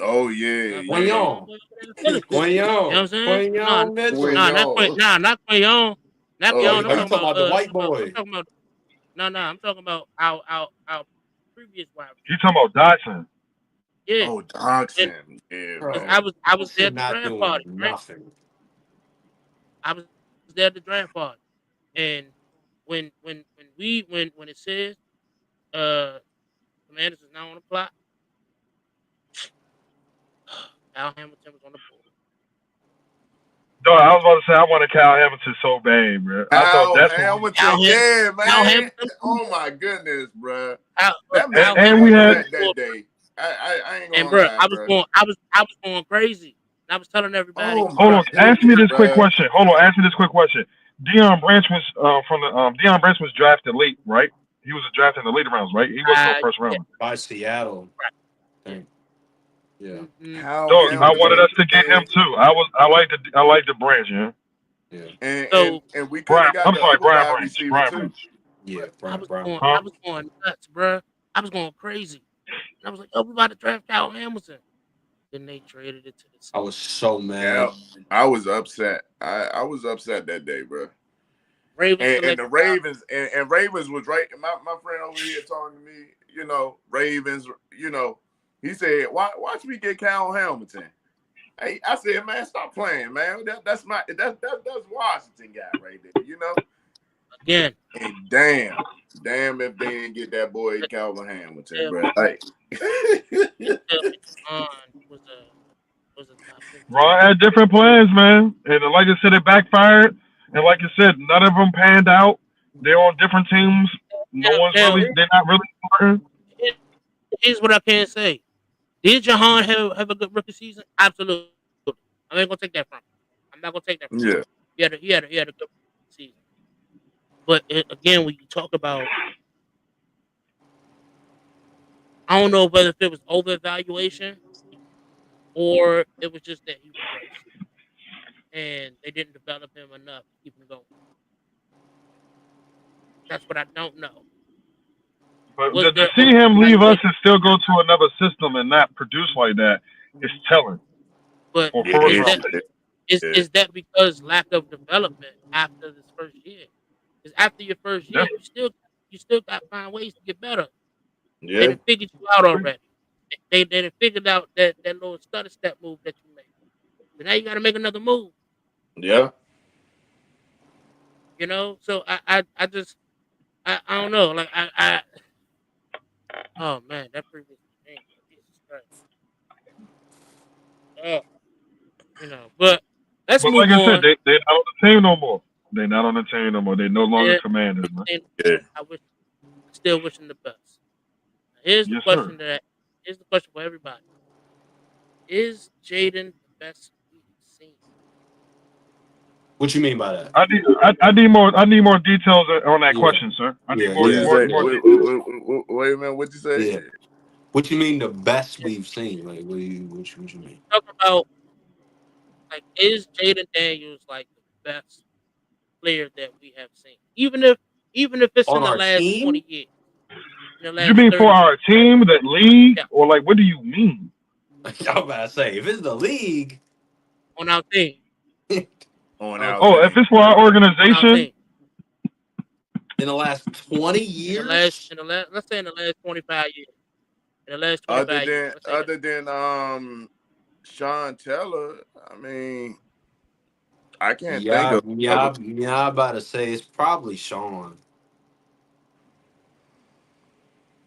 Oh yeah, That's how I felt about yeah. Quignon. homeboy over there in Philly. You know what I'm Quignon. saying? No, Quignon When Mitchell. no, y'all not Quayon. Not oh Quayon. Are you nah. talking about the white I'm boy? talking about no. I'm talking about our previous wide You receiver. talking about Dotson? Yeah, Oh and Dodson. Yeah, because Bro, man. I was there Dotson at the not draft doing party, right? nothing. I was there at the draft party, and when it says Commanders is now on the clock, Al Hamilton was on the board. No, I was about to say I wanted Kyle Hamilton so bad, bro. I thought Al that's what we. Hamilton, yeah, Al man. Hamilton, Oh my goodness, bro. Al, That made Al me And we Hamilton had. on the upset that board, day. I ain't and gonna bro, lie, bro. I was going crazy. And I was telling everybody, Oh Hold my on. Ask me goodness, this quick bro. question. Hold on. Ask me this quick question. Deion Branch was drafted late, right? He was drafted in the later rounds, right? He wasn't no first yeah, round. By Seattle. I yeah. think. Yeah. How So He I was wanted Hamilton us to get him and too. I like the Branch, yeah. Yeah. and and, so and we could Brian, have got I'm the sorry, other Brian wide Branch. receiver Brian too. Branch. Yeah. I Brian was Brown. going Huh? I was going nuts, bro. I was going crazy. And I was like, oh, we about to draft Al Hamilton. Then they traded it to the I was so Yeah, mad. I was upset. I was upset that day, bro. Ravens And the selected Al. Ravens and Ravens was right. My friend over here talking to me, Ravens, he said, watch me get Cal Hamilton. Hey, I said, man, stop playing, man. That's Washington guy right there. Again. And damn if they didn't get that boy Calvin Hamilton, Tell bro. Like, me Ron was a top 10 pick. Ron had different plans, man. And like I said, it backfired. And like I said, none of them panned out. They're on different teams. Now, They're not really starting. here's what I can say. Did Jahan have a good rookie season? Absolutely. I ain't gonna take that from him. I'm not gonna take that from him. yeah. He had a good season. But again, when you talk about, I don't know whether if it was over evaluation or it was just that he was rushed and they didn't develop him enough to keep him going. That's what I don't know. But Was to there see over him leave us evaluation? and still go to another system and not produce like that is telling But for Yeah, first is round that it's, pick. yeah, is that because lack of development after this first year? Because after your first year, That's you still got to find ways to get better. They yeah, done figured you out already. They done figured out that little stutter step move that you make. So now you got to make another move. yeah. So I just I don't know. Like I oh man, that previous game, Jesus Christ. Oh, but let's but move like I said, on. they not on the team no more. They not on the team no more. They no longer Yeah, commanders, man. and Yeah. I still wish him the best. Now, here's the Yes, sir. question that here's the question for everybody: is Jaden the best we've seen? What you mean by that? I need more details on that Yeah, question, sir. I need yeah, What yeah, you more say? more yeah, details. Wait a minute. What you say? yeah. What you mean the best Yeah, we've seen? Like, what you mean? talk about like is Jaden Daniels like the best player that we have seen? Even if it's On in the our last team? 20 years, in the You last mean for 30 our years. team, that league, Yeah, or like what do you mean? I'm about to say, if it's the league, on our team. in On our Oh, Okay. if team. it's for our On our organization, team. the last 20 years, In the last let's say in the last 25 years. In the last 25 years. Let's say that. Other than Sean Teller, I mean, I can't think yeah, of other. yeah, yeah. I'm about to say it's probably Sean.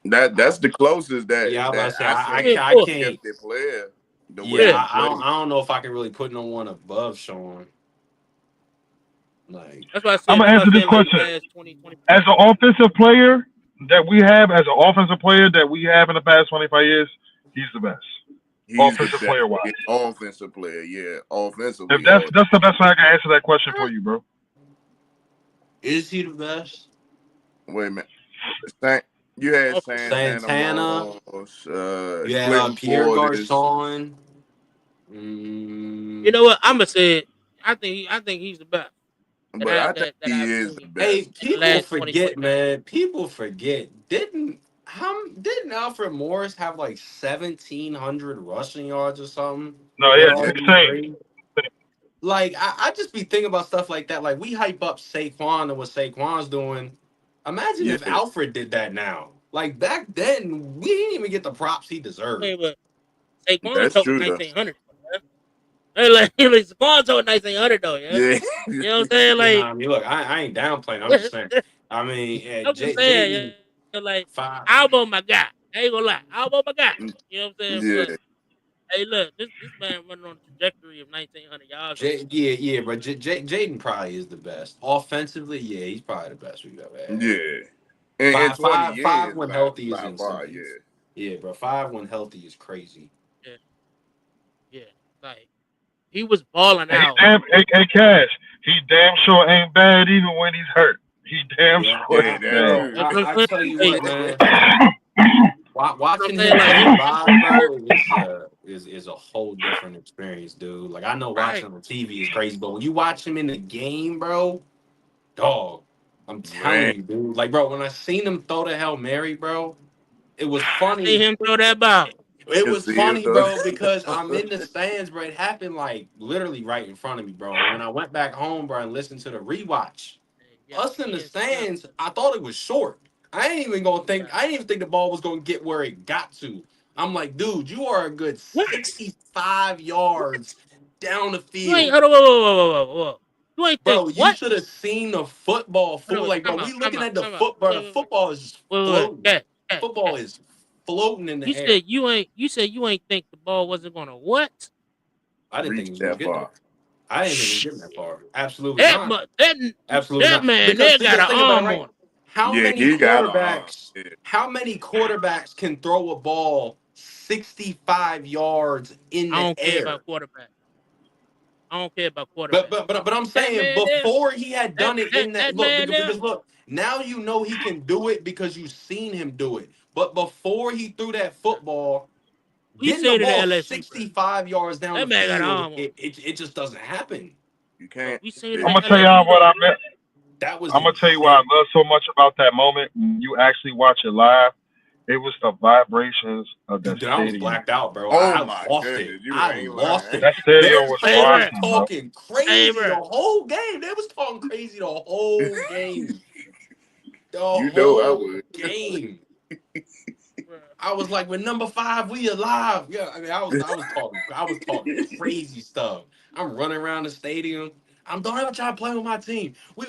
That's the closest Yeah, I'm about that to say I I, seen I, Yeah, of I course. can't. gifted player the way Yeah, Yeah. he I don't. played. I don't know if I can really put no one above Sean. Like, That's why I I'm said gonna answer this like the question. last 20, 25 As years. an offensive player that we have, as an offensive player that we have in the past 25 years, he's the best. He's the Offensive best player wise. yeah, offensive player. Yeah, If offensively, that's all that's the best way I can answer that question for you, bro. is he the best? wait a minute. San, you had Offensive. Santana Santana. Moss, You have Clinton Pierre Portis, Garcon. You Mm, know what? I'ma say it. I think he's the best but I think that he I've is the seen hey, best. in the people last 20, forget, 25 years. man. People forget. Didn't Alfred Morris have like 1,700 rushing yards or something No, with yeah, Yeah, same. RG3? Like, I just be thinking about stuff like that. Like, we hype up Saquon and what Saquon's doing. Imagine if yeah, Alfred did that now. Like, back then, we didn't even get the props he Hey, deserved. but Saquon that's told true though. 1900. Hey, like Saquon told 1900 though, yeah. Yeah, You know what I'm saying? You know, Like, I mean, look, I ain't downplaying. I'm just saying. I mean, yeah, I'm just saying, Jaden yeah. Like, five. Albo my guy. I ain't gonna lie, Albo my guy. You know what I'm saying? yeah, But hey, look, this man running on a trajectory of 1900 yards right Yeah, yeah, but Jaden probably is the best offensively. Yeah, he's probably the best we've ever had. yeah. In Five, 20 five, five years, when healthy is by far, insane. yeah. Yeah, bro, five when healthy is crazy. now. Yeah, yeah. Like he was balling And he out. damn, hey, Cash, he damn sure ain't bad even when he's hurt. He damn Yeah, sure Yeah, ain't that's bad. bro, true. That's what I I'm saying. tell you Like, what, man. that's what I'm Watching saying. him Like play him live, being hurt, bro, is a whole different experience, dude. Like I know right? watching on TV is crazy, but when you watch him in the game, bro, dog, I'm Man, telling you, dude. Like, bro, when I seen him throw the Hail Mary, bro, it was I seen funny. him throw that ball. It you was see him funny, though. bro, because I'm in the stands, bro. It happened like literally right in front of me, bro. And when I went back home, bro, and listened to the rewatch, Yeah, us in the he and Slim. stands, I thought it was short. I ain't even gonna think. Yeah. I didn't even think the ball was gonna get where it got to. I'm like, dude, you are a good What? 65 yards What? down the You ain't field. hold on, whoa. You ain't think Bro, you what? should have seen the football Hold full. on, Like, bro, time we out, looking at the time out. foot, bro. The Wait. football is just Wait. floating. Cat. Football is floating in the You air. said you ain't think the ball wasn't gonna what? I didn't think Reach he was gonna that get there. far. I didn't think he was getting that Shit. far. Absolutely That not. much that Absolutely that not. man Because there got because an think about it, arm right? on him. How Yeah, many he got a quarterbacks? yeah. How many quarterbacks can throw a ball 65 yards in I the don't care air? about quarterback. I don't care about But quarterback. but but but I'm That saying man there, before he had that done it that in that that look man because, there, because look now you know he can do it because you've seen him do it. But before he threw that bro. football, We getting the seen it ball in LSU, bro. 65 yards down the That man got an field, arm on, it just doesn't happen. You bro. can't. We seen it I'm It, in gonna tell y'all LSU what though, I bro. meant. That was I'm gonna tell you why I insane. love so much about that moment. When you actually watch it live, it was the vibrations of that Dude, I was stadium. blacked out, bro. oh I my lost it. goodness, you I ain't lost lying. it. That stadium Bears was Hey, fans bro. was rocking, bro. talking Hey, crazy the bro. whole game. They was talking crazy the whole game. The You know I whole would. game. Bro. I was like, "With number five, we alive." Yeah, I mean, I was talking crazy stuff. I'm running around the stadium. Don't ever try to play with my team. We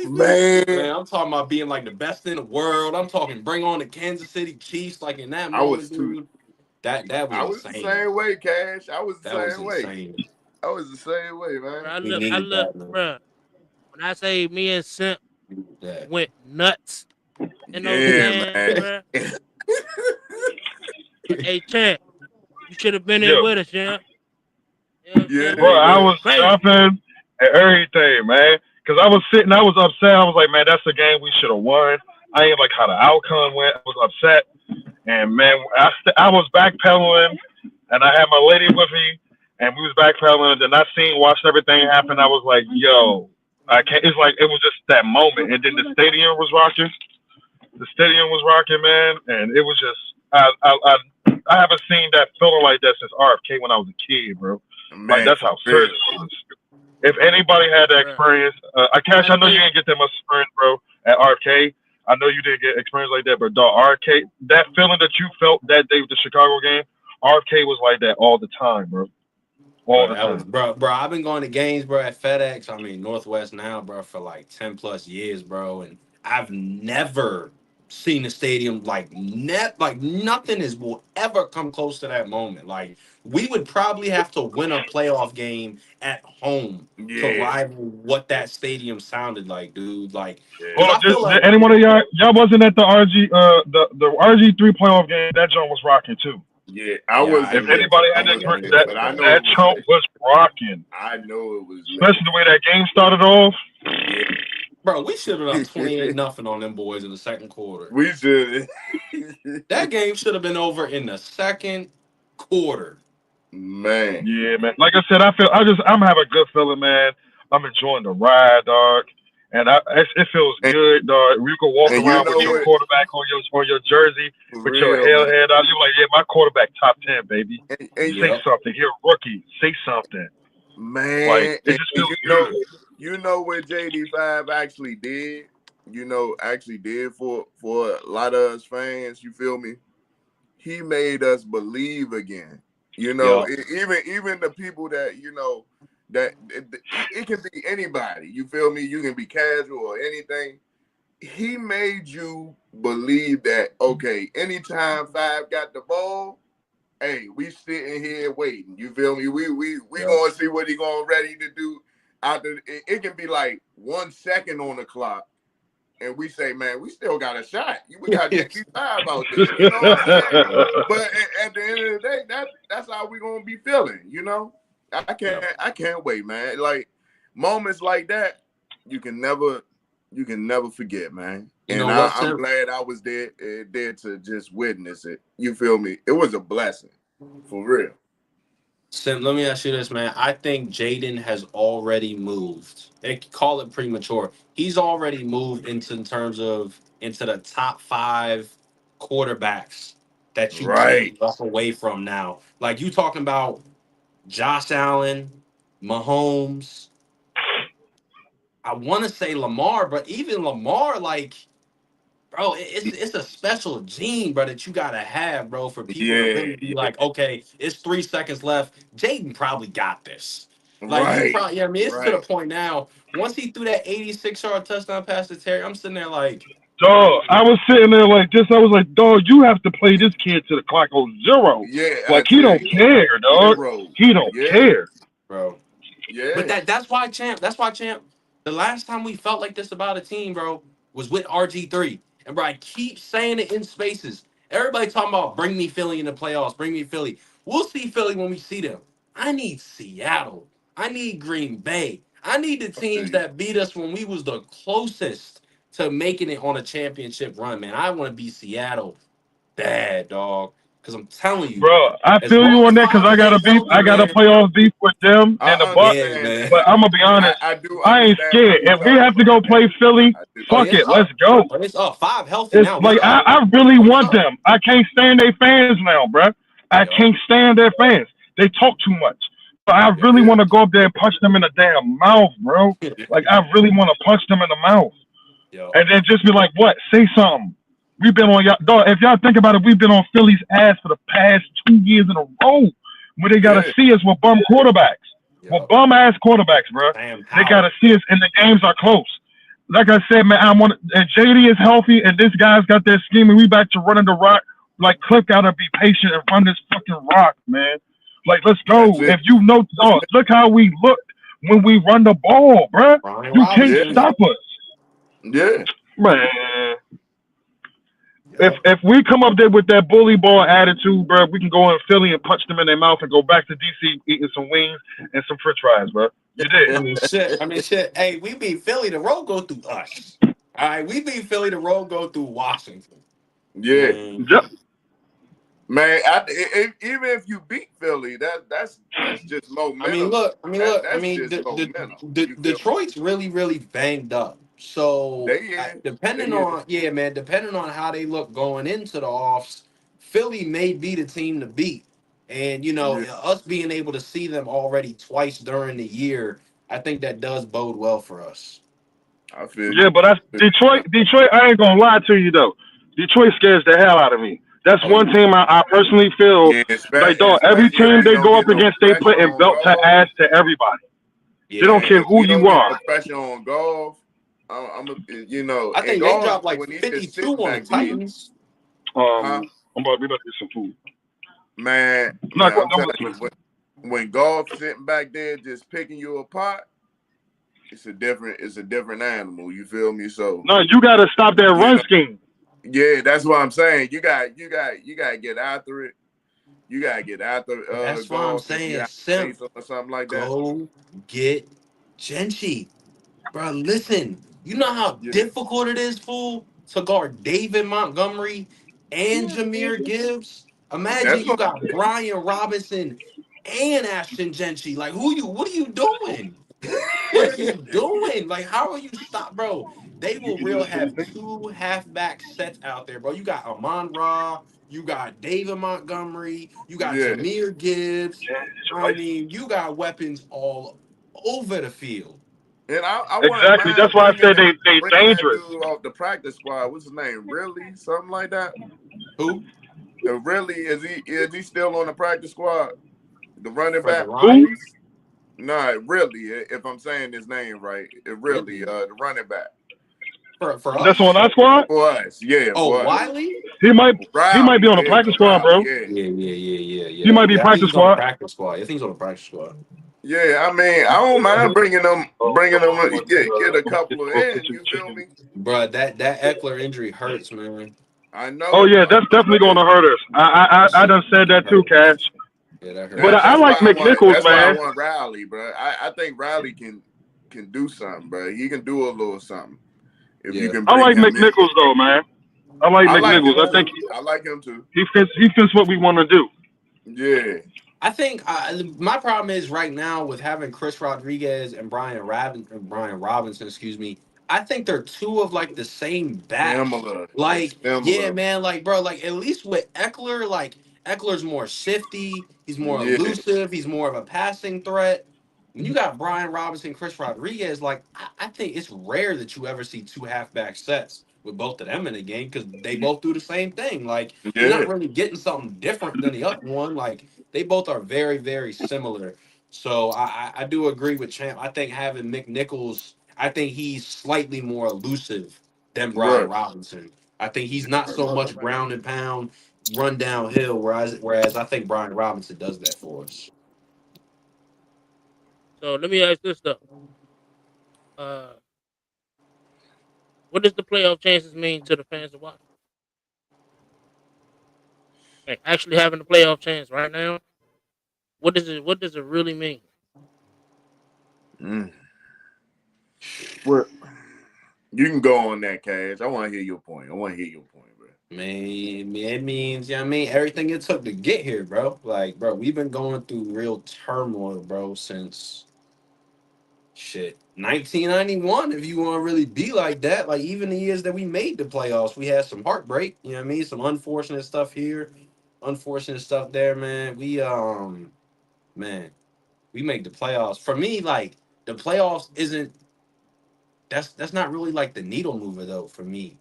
Man, man. I'm talking about being like the best in the world. I'm talking bring on the Kansas City Chiefs like in that I moment, was too. dude. That was I was the insane. same way, Cash. I was the That was same way. insane. I was the same way, Bro, man. We I needed look, that, man. bro. When I say me and Simp We needed that. went nuts in those Yeah, stands, man. bro. Hey, champ, you should have been there Yeah, with us, champ. You know what I'm saying? bro, Yeah, We I went man. was crazy. jumping and everything, man. Cause I was sitting, I was upset. I was like, man, that's a game we should have won. I ain't like how the outcome went. I was upset, and man, I was backpedaling, and I had my lady with me, and we was backpedaling. And then I seen, watched everything happen. I was like, yo, I can't. It's like it was just that moment, and then the stadium was rocking. The stadium was rocking, man, and it was just I haven't seen that feeling like that since RFK when I was a kid, bro. Like Man, that's for how serious real. it was. If anybody had that Bro. experience, I When cash. I I know you say, didn't get that much experience, bro, at RFK. I know you didn't get experience like that, but dog, RFK, that feeling that you felt that day with the Chicago game, RFK was like that all the time, bro, all Bro, the that was time. bro. I've been going to games, bro, at FedEx. I mean Northwest now, bro, for like 10 plus years, bro, and I've never seen a stadium like nothing is will ever come close to that moment. Like we would probably have to win a playoff game at home to Yeah, rival what that stadium sounded like, dude. Like, because yeah, Oh, I feel did like any one of y'all wasn't at the the RG3 playoff game? That joint was rocking too. yeah. yeah, I If ain't get anybody to I had I ain't that get wasn't experience, to there, that but go I there. know that it was joint lit. was rocking. I know it was lit. Especially the way that game started off. Yeah, Bro, we should have done 28-0 on them boys in the second quarter. we should. That game should have been over in the second quarter. Man, Yeah, man. Like I said, I'm having a good feeling, man. I'm enjoying the ride, dog, and it feels and, good, dog. You can walk and you around with know your what? quarterback on your jersey For with your real, hair man. head out. You like, yeah, my quarterback top 10, baby. And Say Yep. something. You're a rookie. Say something. Like man, it just and feels good. you know what JD5 actually did. Actually did for a lot of us fans. You feel me? He made us believe again. Yep. Even the people that that it can be anybody. You feel me? You can be casual or anything. He made you believe that okay, anytime Five got the ball, hey, we sitting here waiting. You feel me? We Yep. gonna see what he gonna ready to do. After it can be like 1 second on the clock, and we say, man, we still got a shot. We got JD5 out there. You know what I'm saying? But at the end of the day, that's how we gonna be feeling. Yep. I can't wait, man. Like moments like that, you can never forget, man. You And know what, I'm Tim? glad I was there to just witness it. You feel me? It was a blessing, for real. Sim, let me ask you this, man. I think Jaden has already moved. They call it premature. He's already moved into in terms of into the top five quarterbacks that you Right. can't walk away from now. Like you talking about Josh Allen, Mahomes. I want to say Lamar, but even Lamar, like, bro, it's a special gene, bro, that you gotta have, bro, for people to Yeah. really be Yeah. like, okay, it's 3 seconds left. Jaden probably got this. Like you Right. probably, yeah, I mean, it's to the Right. point now. Once he threw that 86-yard touchdown pass to Terry, I'm sitting there like, Dog, I was sitting there like this. I was like, dog, you have to play this kid to the clock goes zero. Yeah. I Like he tell don't you, care, dog. zero. He don't Yeah. care. bro. But Yeah. that's why champ. The last time we felt like this about a team, bro, was with RG3. And bro, I keep saying it in spaces. Everybody talking about bring me Philly in the playoffs, bring me Philly. We'll see Philly when we see them. I need Seattle. I need Green Bay. I need the I feel teams you. that beat us when we was the closest to making it on a championship run, man. I want to be Seattle bad, dog. Because I'm telling you, Bro, I as feel you long on as that because Bob stays healthy, I got a man. playoff beef with them and the I Bucks. Yeah, understand man. that. But I'm gonna be honest, I do I ain't understand why scared. you If we talk have to about go that. play Philly, I do. Oh, fuck yeah, it's it, let's up. go. Oh, it's up. Five healthy It's now. We like up. I really We want up. them. I can't stand their fans now, bruh. I Yo, can't stand their fans. They talk too much. So I yo, really Yeah. want to go up there and punch them in the damn mouth, bro. Like I really want to punch them in the mouth. yo. And then just be like, what? Say something. We've been on y'all dog. If y'all think about it, we've been on Philly's ass for the past 2 years in a row. Where they gotta Yeah. see us with bum quarterbacks, with Yo, bum ass quarterbacks, bro. Sam They gotta Howell. see us, and the games are close. Like I said, man, I want. And JD is healthy, and this guy's got that scheme, and we back to running the rock. Like Cliff gotta be patient and run this fucking rock, man. Like let's That's go. it. If you know, dog, look how we looked when we run the ball, bro. Brian You can't Yeah. Robinson. stop us, Yeah. man. If Yo. if we come up there with that bully ball attitude, bro, we can go in Philly and punch them in their mouth and go back to DC eating some wings and some French fries, bro. You did. I mean, shit. I mean, shit. Hey, we beat Philly. The road go through us. All right, we beat Philly. The road go through Washington. Yeah. Man, Yep. Man, even if you beat Philly, that's just I mean, momentum. look. I mean, look. I That's mean, just momentum. You feel me? Detroit's really banged up. So They in. They depending in. on yeah, man, depending on how they look going into the offs, Philly may be the team to beat. And Yeah. us being able to see them already twice during the year, I think that does bode well for us. I feel Yeah, you. but that's Detroit. Detroit. I ain't gonna lie to you though. Detroit scares the hell out of me. That's Oh one yeah, team I personally feel Yeah, like, dog. Every especially if team you they don't go up get no against, they pressure putting on belt to golf. ass to everybody. They yeah. don't care If who you don't you get are. no pressure on golf, I'm a, I and think they golf dropped like when he just 52 sitting on the back there, Titans. huh? I'm about to get some food. Man, No, go, I'm I'm telling you, listening. when golf sitting back there just picking you apart, it's a different animal. You feel me? So No, you gotta stop that you run know, scheme. yeah, that's what I'm saying. You gotta get after it. You gotta get after That's why I'm golf if you saying, have Simp, pace or something like that. go get Genchi. Bro, listen, you know how Yeah, difficult it is, fool, to guard David Montgomery and yeah, Jameer Gibbs? that's Imagine you gonna got Brian Robinson and Ashton Genchi. Like, what are you doing? What are you doing? Like, how are you stop, bro? They will real have two halfback sets out there, bro. You got Amon Ra, you got David Montgomery, you got yeah. Jameer Gibbs. Yeah, it's your I license. mean, you got weapons all over the field. And I wouldn't Exactly. That's mind why I bringing said that they bringing that dangerous. dude off the practice squad. What's his name? Really? Something like that. Who? Really? Is he still on the practice squad? The running For the back? Who? Lions? No, really. If I'm saying his name right, it really. Ridley. The running back For That's on us? our squad. for us. Yeah, Oh, for us. Wiley? He might be Riley. on the There you practice go. squad, Riley. bro. Yeah. He Yeah. might be Yeah, I think practice he's on the squad. practice squad. I think he's on the practice squad. Yeah. I mean, I don't mind bringing them. Bringing them. Get a Let me get couple of closer in. to the You feel chicken. me? Bro, that Eckler injury hurts, man. I Oh know. yeah, I that's know definitely it going is. to hurt us. That I shit done said that too, Cash. hurts. Yeah, that But hurts. I That's like why I want. McNichols, That's why I man. want Riley, bro. I think Riley can do something, bro. He can do a little something if you Yeah. can I bring like him in. McNichols though, man. I like I like McNichols. him I think too. I like him too. he fits what we want to do. Yeah, I think my problem is right now with having Chris Rodriguez and Brian Robinson, excuse me. I think they're two of like the same back. similar. They Like, yeah, similar. man, like bro, like at least with Eckler, like Eckler's more shifty, he's more Yeah, elusive, he's more of a passing threat. When you got Brian Robinson, Chris Rodriguez, like I think it's rare that you ever see two halfback sets with both of them in the game because they both do the same thing. Like you're not yeah, really getting something different than the other one. Like they both are very similar. So I do agree with Champ. I think having Mick Nichols, I think he's slightly more elusive than Brian right. Robinson. I think he's not so much ground and pound, run downhill. Whereas I think Brian Robinson does that for us. So let me ask this though. Uh, what does the playoff chances mean to the fans of Washington? Like actually having a playoff chance right now. What does it really mean? Mm. Well, you can go on that, Cash. I want to hear your point. I want to hear your point, bro. Man, it means, you know what I mean, everything it took to get here, bro. Like, bro, we've been going through real turmoil, bro, since shit 1991. If you want to really be like that, like even the years that we made the playoffs, we had some heartbreak. You know what I mean? Some unfortunate stuff here, unfortunate stuff there, man. Man, we make the playoffs. For me, like the playoffs isn't that's not really like the needle mover though for me.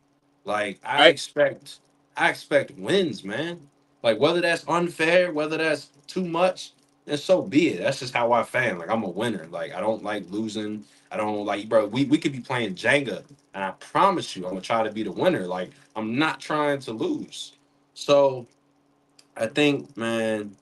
Like I I expect wins, man. Like whether that's unfair, whether that's too much, then so be it. That's just how I fan. Like I'm a winner. Like I don't like losing. I don't like, bro. We could be playing Jenga, and I promise you, I'm gonna try to be the winner. Like I'm not trying to lose. So I think, man,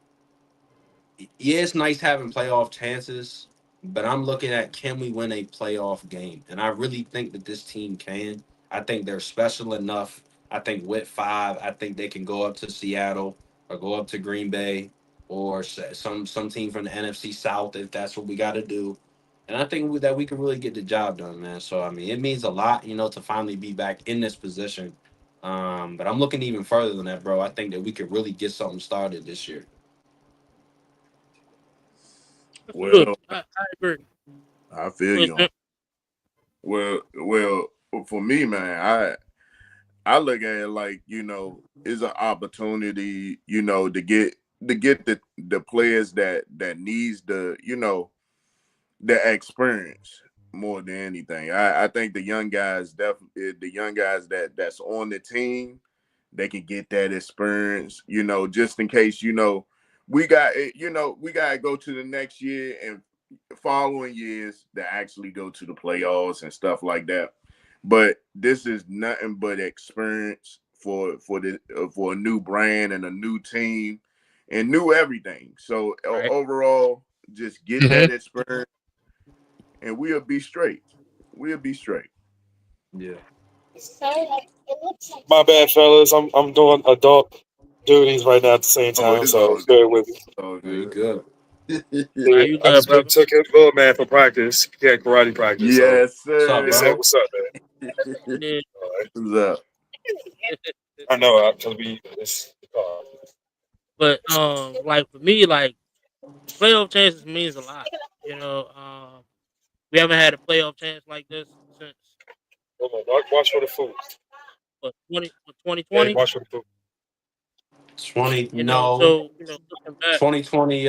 yeah, it's nice having playoff chances, but I'm looking at can we win a playoff game? And I really think that this team can. I think they're special enough. I think with five, I think they can go up to Seattle or go up to Green Bay or some team from the NFC South if that's what we got to do. And I think that we can really get the job done, man. So I mean, it means a lot, to finally be back in this position. But I'm looking even further than that, bro. I think that we could really get something started this year. well, Absolutely, I agree. I feel Well, you on. Well, for me, man, I look at it like it's an opportunity, to get the players that needs the experience more than anything. I think the young guys, definitely the young guys that's on the team, they can get that experience, just in case, we got to go to the next year and following years to actually go to the playoffs and stuff like that. But this is nothing but experience for a new brand and a new team and new everything. So right. overall, just get mhm. that experience and we'll be straight. We'll be straight. Yeah. My bad, fellas. I'm doing adult duties right now at the same Oh, time, it's so all good. bear with me. It's all No, you good. good. Nah, Yeah, you I good, just been brother. took his little man for practice. He had karate practice, so Yes, What's up, he sir. said, bro? "What's up, man?" Yeah. All right. What's up? I know, because it's But like for me, like the playoff chances means a lot. We haven't had a playoff chance like this since hold on. Watch for the food. what, 2020. Hey, watch for the food. 20 no, So looking back, 2020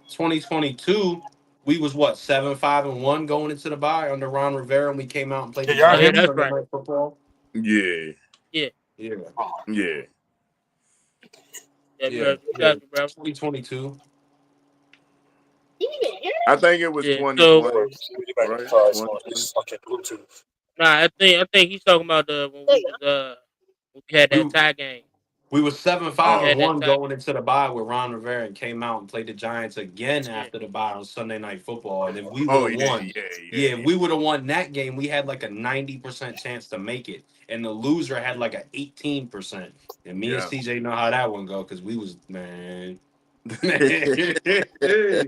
2022 we was what 7-5-1 going into the bye under Ron Rivera and we came out and played Can the y'all oh hear yeah, Giants me? that's Sunday right. night football. Yeah, Yeah, Yeah. yeah. yeah, Yeah. bro. We Yeah. got you, bro. 2022. I think it was Yeah. So 2020, You back in the right? car. It's on 2020. this fucking Bluetooth. nah, I think he's talking about the when we had that We tie game. We were seven When five we Oh, and had that one tie going into the bye with Ron Rivera and came out and played the Giants again game. after the bye on Sunday Night Football. And if we would oh have yeah, won, yeah, yeah, yeah, if we would have won that game, we had like a 90% chance to make it. And the loser had like a 18%. And me and yeah, CJ know how that one go because we was man. yeah.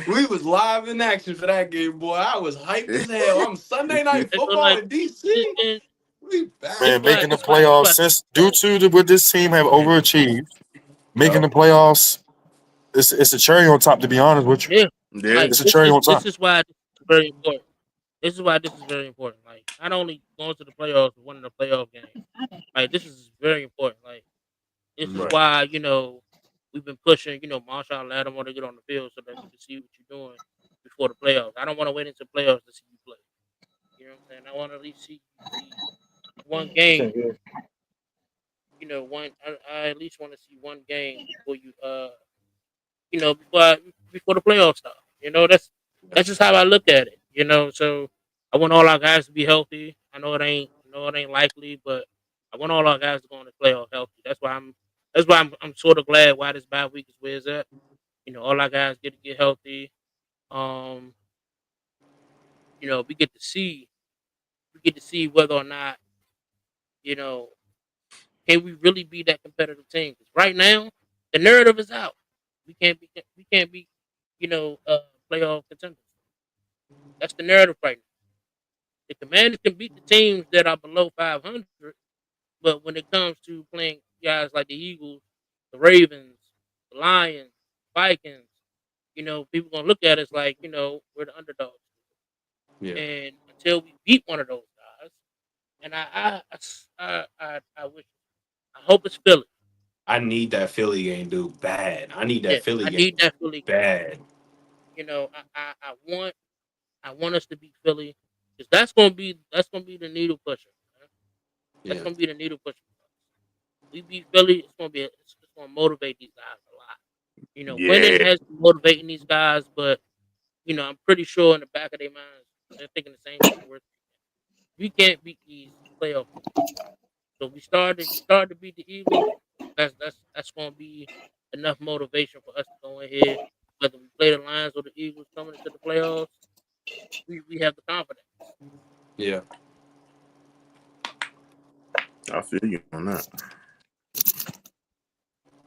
We was live in action for that game, boy. I was hyped as hell. I'm Sunday Night And so Football like in this DC. is We this back. Man, is why making the this why this playoffs why since due to what this team have overachieved, making Yeah, the playoffs, it's a cherry on top. To be honest with you, yeah. yeah, Like it's a cherry on this top. is why this is very important. This is why this is very important. Like not only going to the playoffs, but winning the playoff game. Like this is very important. Like this is right. why we've been pushing. Marshall Lattimore to get on the field so that we can see what you're doing before the playoffs. I don't want to wait until playoffs to see you play. You know what I'm saying? I want to at least see one game. Can't get I at least want to see one game before before the playoffs start. That's just how I look at it. So I want all our guys to be healthy. I know it ain't likely, but I want all our guys to go in the playoff healthy. That's why I'm sort of glad why this bye week is where it's at. All our guys get to get healthy. Um, we get to see whether or not you know can we really be that competitive team? Because right now, the narrative is out. We can't be, you know, uh, playoff contenders. That's the narrative right now. The Commanders can beat the teams that are below 500, but when it comes to playing guys like the Eagles, the Ravens, the Lions, Vikings, people gonna look at us like we're the underdogs. Yeah. And until we beat one of those guys, and I wish, I hope it's Philly. I need that Philly game, dude. Bad. I need that Yeah, Philly I game need that Philly game. bad. I want us to beat Philly because that's gonna be the needle pusher. Man. That's Yeah. gonna be the needle pusher. We beat Philly, it's gonna motivate these guys a lot. Winning Yeah. has been motivating these guys, but I'm pretty sure in the back of their minds they're thinking the same thing. We can't beat these playoff teams. So we started to beat the Eagles. That's gonna be enough motivation for us to go ahead. Whether we play the Lions or the Eagles coming into the playoffs, we have the confidence. Yeah. I feel you on that.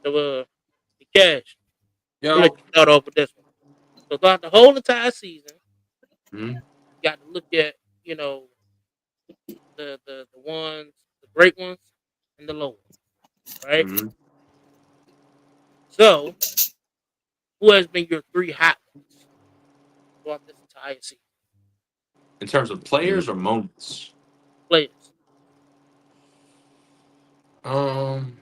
So the cash. I'm gonna let Yo. you start off with this one. So throughout the whole entire season, Mm-hmm. you got to look at the ones, the great ones, and the low ones, right? Mm-hmm. So who has been your three hot ones throughout this entire season? In terms of Mm. players or moments? Players. Um,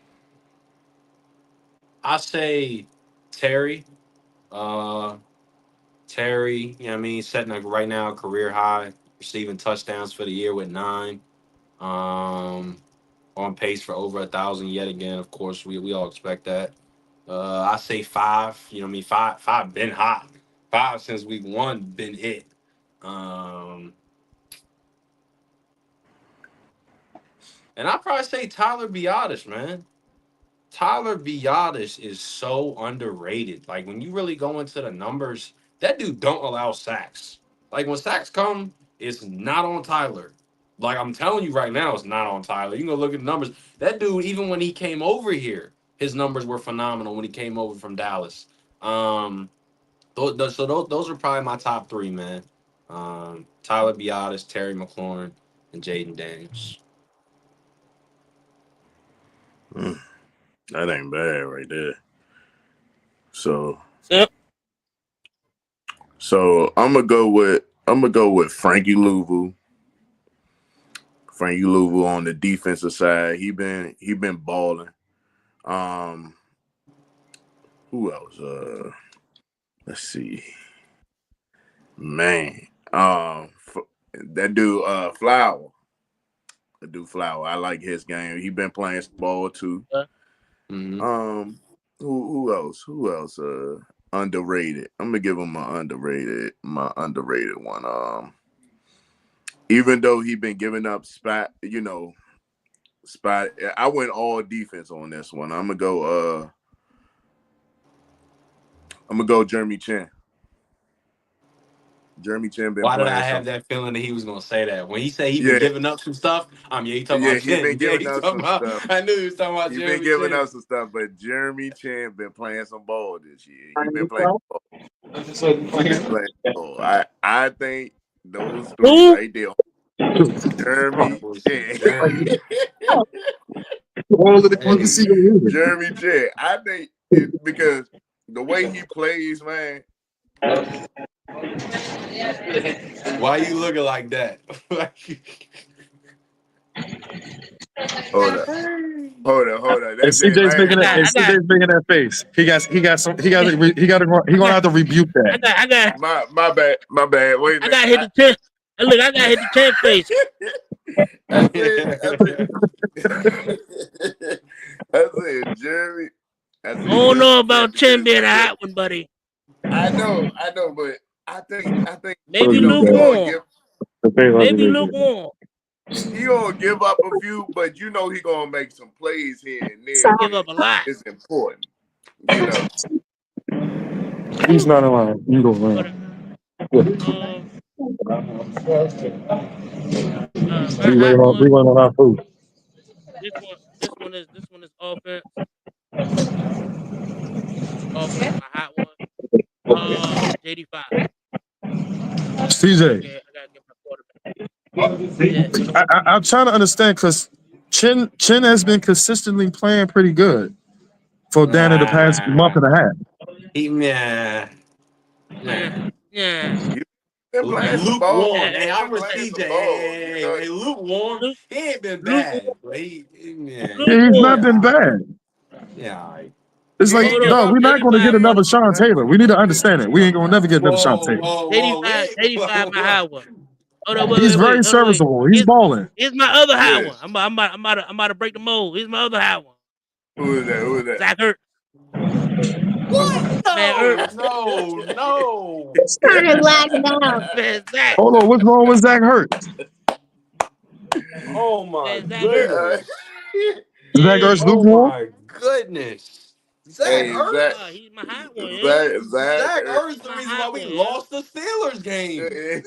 I say Terry. Uh, Terry, you know what I mean, setting a right now a career high, receiving touchdowns for the year with 9. Um, on pace for over 1,000 yet again. Of course, we all expect that. I say 5. You know what I mean? Five been hot. 5 since week 1 been it. Um, and I probably say Tyler Biotis, man. Tyler Biotis is so underrated. Like when you really go into the numbers, that dude don't allow sacks. Like when sacks come, it's not on Tyler. Like I'm telling you right now, it's not on Tyler. You can go look at the numbers. That dude, even when he came over here, his numbers were phenomenal when he came over from Dallas. So those are probably my top 3, man. Tyler Biotis, Terry McLaurin, and Jaden Daniels. Mm. That ain't bad right there. So Simp. I'm gonna go with Frankie Louvu. Frankie Louvu on the defensive side. He been balling. Um, who else? Let's see. Man, that dude, Flower. The dude Flower. I like his game. He been playing some ball too. Uh, Mm-hmm. Who else? Who else? Underrated. I'm gonna give him my underrated one. Even though he been giving up spot. I went all defense on this one. I'm gonna go Jeremy Chin. Jeremy Chin been Why did I playing have some. that feeling that he was gonna say that? When he said he been Yeah, giving up some stuff, yeah, he talking yeah. about He been Jen. Yeah, giving he up talking some about. stuff. I knew he was talking about He been Jeremy giving Chin. up some stuff, but Jeremy Chin been playing some ball this year. He been playing ball. He been playing ball. I think those three who? right there, That Jeremy boy said Chin. Jeremy. All of the ones to Hey, see the movie. Jeremy Chin. I think because the way he plays, man. why you looking like that? Hold up, hold up. And That's James. CJ's I making that. got And I got CJ's making that face. He got to. He I gonna got have to rebuke that. I got I got My bad. Wait a I minute. got hit the chin. And look, I got hit the chin face. I said, Jeremy. I I said don't Jeremy know Chin about chin because being a hot one, buddy. I know, but I think Maybe he gonna lukewarm. give The face has to Maybe rebuke that. lukewarm. he gonna give up a few, but he gonna make some plays here and there Give when up a lot. it's important. You know. He's not alive. You go But wrong. my hot We one. waiting on our food. This one is offense. Offense, my hot one. JD5. CJ. I gotta get my quarterback. Yeah. I'm trying to understand because Chin has been consistently playing pretty good for down in the past month Nah, and a half. nah, Yeah. nah. Yeah. You been playing some ball. Lukewarm. Yeah. Hey, You I'm been with playing CJ. some ball. You know. Hey, lukewarm. Luke, He ain't been Luke, bad, but yeah, Yeah, he's not lukewarm. been yeah, bad. yeah. All right. It's You like, ain't Hold give up. dog, up we're not going to get 85 51 another my Sean nothing. Taylor. We need to understand it. We ain't going to never get another Sean Whoa, Taylor. whoa, whoa. 85, Wait, 85 my high one. Hold up, He's very Hold on, wait. serviceable. He's Here's, balling. here's my other high Yeah. one. I'm about to break the mold. Here's my other high one. Who is that? Who is that? Zach Ertz. what? Man, No, Ertz. no, no. Started lagging out. Man, Zach. Hold on, what's wrong with Zach Hurts? Oh my Man, Zach Ertz. goodness. Zach Ertz Oh lukewarm? my goodness. Zach Hey, Zach. Ertz? He's my high one, yeah. Zach. Zach Ertz He's the my reason high why we one, yeah. lost the Steelers game.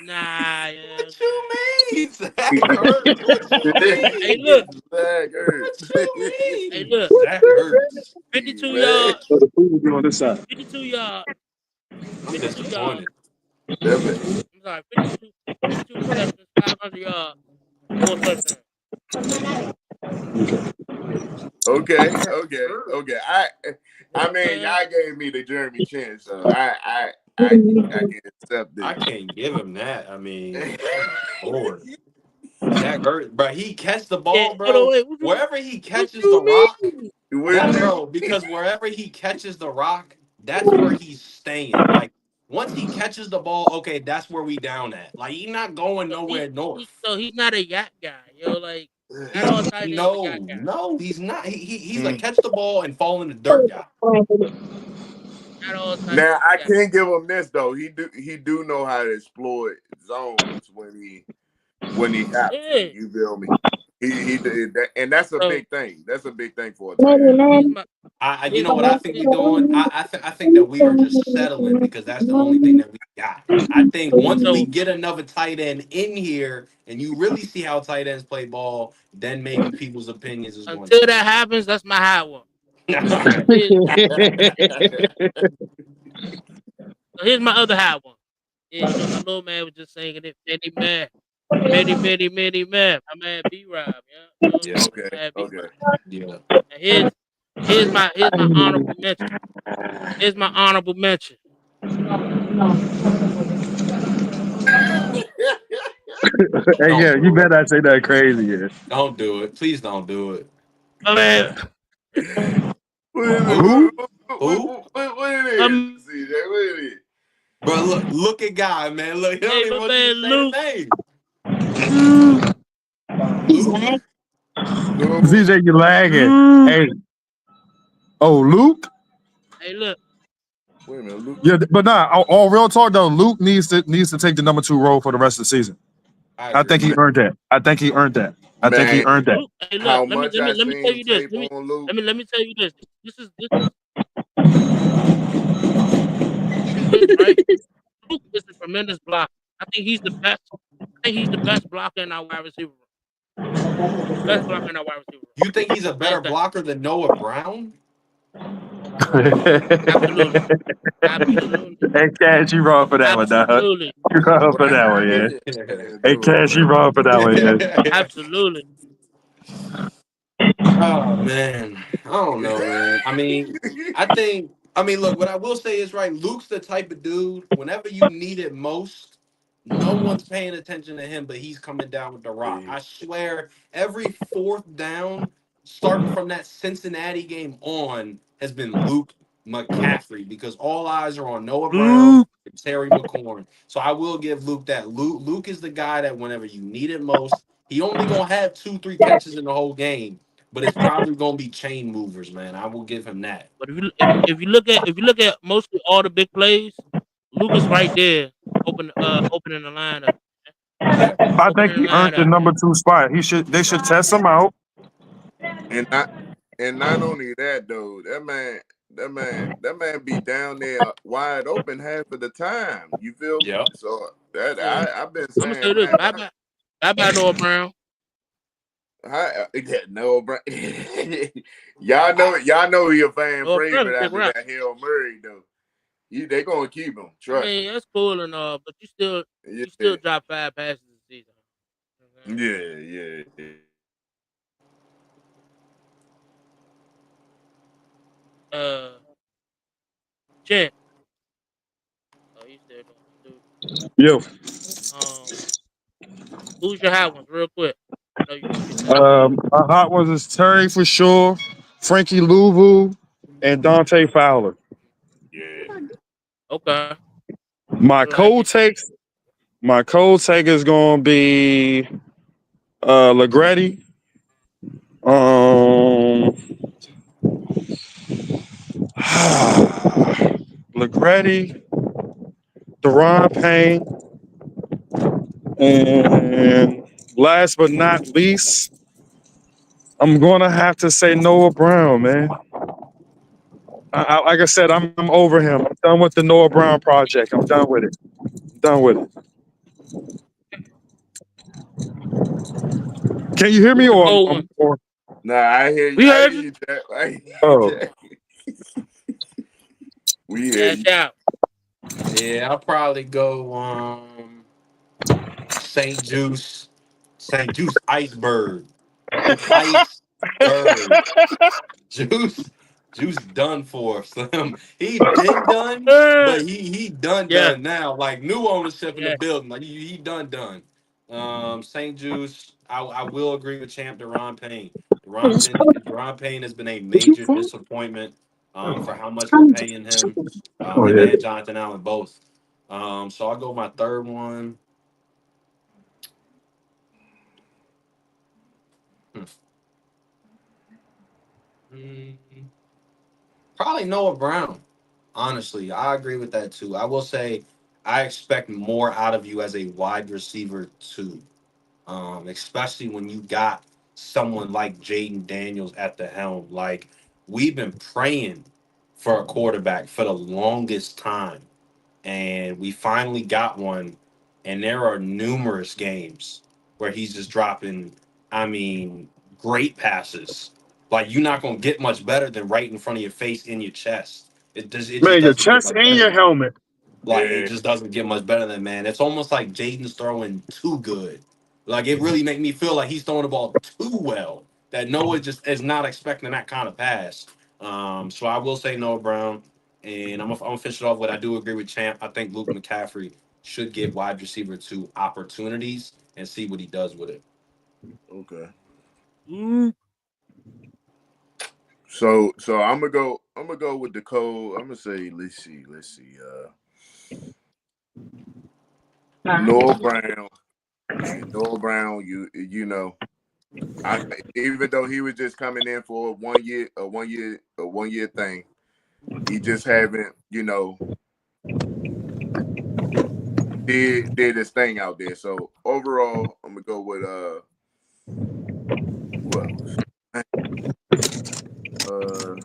Nah, yeah. What you mean, Zach Ertz? What you Hey, mean? look. Zach What you Hey, mean? look. Zach Ertz. 52 Man, yards. So the food will be on this side. 52 yards. I'm 52 yards. disappointed. that man. I'm sorry. 52 receptions, 500 yards, 4 touchdowns. Okay. I You know what mean, I'm saying? y'all gave me the Jeremy Chin, so I can accept I this. can't give him that. I mean, Lord. Zach Ertz, bro, he catch the Yeah. ball, Hold on, bro. wait. Wherever he What catches the you rock, mean? What that you bro, because wherever he catches the rock, that's where he's staying. Like once he catches the ball, okay, that's where we down at. Like he's not going nowhere north. So he's not a yak guy, yo. Like, not He's all tight ends are yak no, guys. no, he's not. He's a Mm. catch the ball and fall in the dirt guy. Not all tight Now ends I are yak can't give him this though. He do know how to exploit zones when he have to. guys. Yeah. You feel me? He did that, and that's a So big thing. That's a big thing for a tight end. here's my You here's know what I think we're doing? I think that we are just settling because that's the only thing that we got. I think once we so get another tight end in here and you really see how tight ends play ball, then maybe people's opinions is going to until that change. happens, that's my high one. Okay. Here's, so here's my other high one. Yeah, you know my little man was just saying it. Many man. My man B Rob, yeah. You know what I'm Yeah. saying? Okay, My man B okay. Rob. Yeah. And here's my honorable mention. Here's my honorable mention. Hey, Don't yeah, you do it. better not say that crazy. Yeah. Don't do it. Please don't do it. My man, What is it? Who? Who? Who? What it is, my, CJ? What it is? Bro, look at guy, man. Look, he don't hey, even my want you to man say the Luke. name. He's Luke? like, No. CJ, you lagging. Luke. Hey, oh, Luke? Hey, look. Wait a minute, Luke. Yeah, but nah, all real talk though, Luke needs to take the number 2 role for the rest of the season. I I agree. think he earned that. I think he earned that. I think he Man, earned that. Luke. Hey, look. how much I Let me tell seen you this. tape on Luke. Let me tell you this. This is right. Luke is a tremendous blocker. I think he's the best. I think he's the best blocker in our wide receiver room. Best blocker in our wide receiver room. You think he's a better Hands down. blocker than Noah Brown? Absolutely. Absolutely. Hey, Cash, you wrong for that one, dog. Absolutely. You wrong for Right? that one, yeah. Yeah, Hey, dude, Cash, you man. wrong for that one, yeah. Absolutely. Oh man, I don't know, man. I mean, look, what I will say is right. Luke's the type of dude. Whenever you need it most, no one's paying attention to him, but he's coming down with the rock. I swear, every fourth down, starting from that Cincinnati game on, has been Luke McCaffrey because all eyes are on Noah Brown Luke. and Terry McLaurin. So I will give Luke that. Luke is the guy that whenever you need it most, he only gonna have 2, 3 catches in the whole game, but it's probably gonna be chain movers, man. I will give him that. But if you look at mostly all the big plays, Luke is right there, opening the lineup, Yeah. I think opening the he earned the lineup. number 2 spot. They should test him out. And not only that though, that man be down there wide open half of the time. You feel me? Yep. So that Yeah. I've been I'm gonna saying, say this. man, Bye bye Noah Brown. yeah, no, bro. Y'all know he a fan Noah Brown favorite can stick after around. that Hail Murray though. They gonna keep him. I Trust me. mean, that's cool and all, but you Yeah, still drop 5 passes this season. Okay. yeah. Uh, Chin. Oh, you still doing it too. Yo, Um, who's your hot ones, real quick? I know you're gonna get that. my hot ones is Terry for sure, Frankie Louvu, and Dante Fowler. Yeah. Okay, My I like cold it. takes, my cold take is gonna be Legretti, um, Legretti, Deron Payne, and last but not least, I'm gonna have to say Noah Brown, man. Like I said, I'm over him. I'm done with the Noah Brown project. I'm done with it. Done with it. Can you hear me Who's the or cold one? or Nah, I hear you. We I heard hear you. you, Jack. I hear you, oh Jack. We hear Cash you. out. Yeah, I'll probably go St. Juice. St. Juice Iceberg. Iceberg. Juice, Juice done for Slim. He been done, but he Yeah, done now. Like new ownership in the yeah. building. Like he done. St. Juice. I will agree with Champ Deron Payne. Deron Payne has been a major disappointment for how much we're paying him. oh Him yeah. and Jonathan Allen both. So I'll go my third one. Hmm. Hmm. Probably Noah Brown. Honestly, I agree with that too. I will say I expect more out of you as a wide receiver too, especially when you got someone like Jaden Daniels at the helm. Like we've been praying for a quarterback for the longest time, and we finally got one. And there are numerous games where he's just dropping, I mean, great passes. Like you're not gonna get much better than right in front of your face in your chest. It just Man, your doesn't get chest much and better your than that. helmet. Like it Yeah. just doesn't get much better than man. It's almost like Jaden's throwing too good. Like it really make me feel like he's throwing the ball too well. That Noah just is not expecting that kind of pass. So I will say Noah Brown, and I'm gonna finish it off with I do agree with Champ. I think Luke McCaffrey should get wide receiver two opportunities and see what he does with it. Okay. Ooh. So I'm gonna go with the code. I'm gonna say let's see. Noah Brown. Noah Brown, you know, I even though he was just coming in for a 1 year thing, he just haven't, did his thing out there. So overall, I'm gonna go with who else? Uh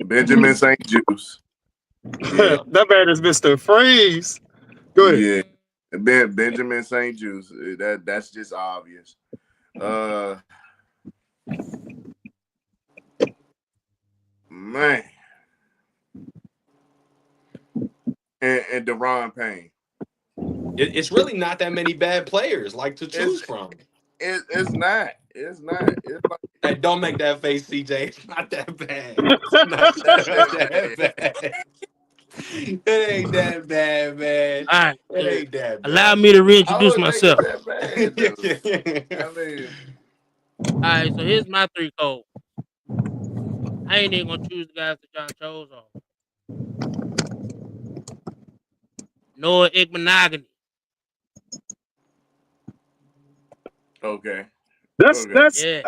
Benjamin St. Juice. Yeah, That man is Mr. Freeze. Go ahead. yeah. Benjamin St. Juice. That's just obvious. Uh Man. And Deron Payne. It's really not that many bad players like to It's choose from. it's not. It's not. It's like Hey, don't make that face, CJ. It's not that bad. It's not that bad. It ain't that bad, man. All right. It ain't that Allow bad. me to I reintroduce don't think it's myself. that bad though. I mean, All right. So here's my three cold. I ain't even gonna choose the guys that John chose on. Noah Igmanogany. okay. That's Okay. that's Yeah.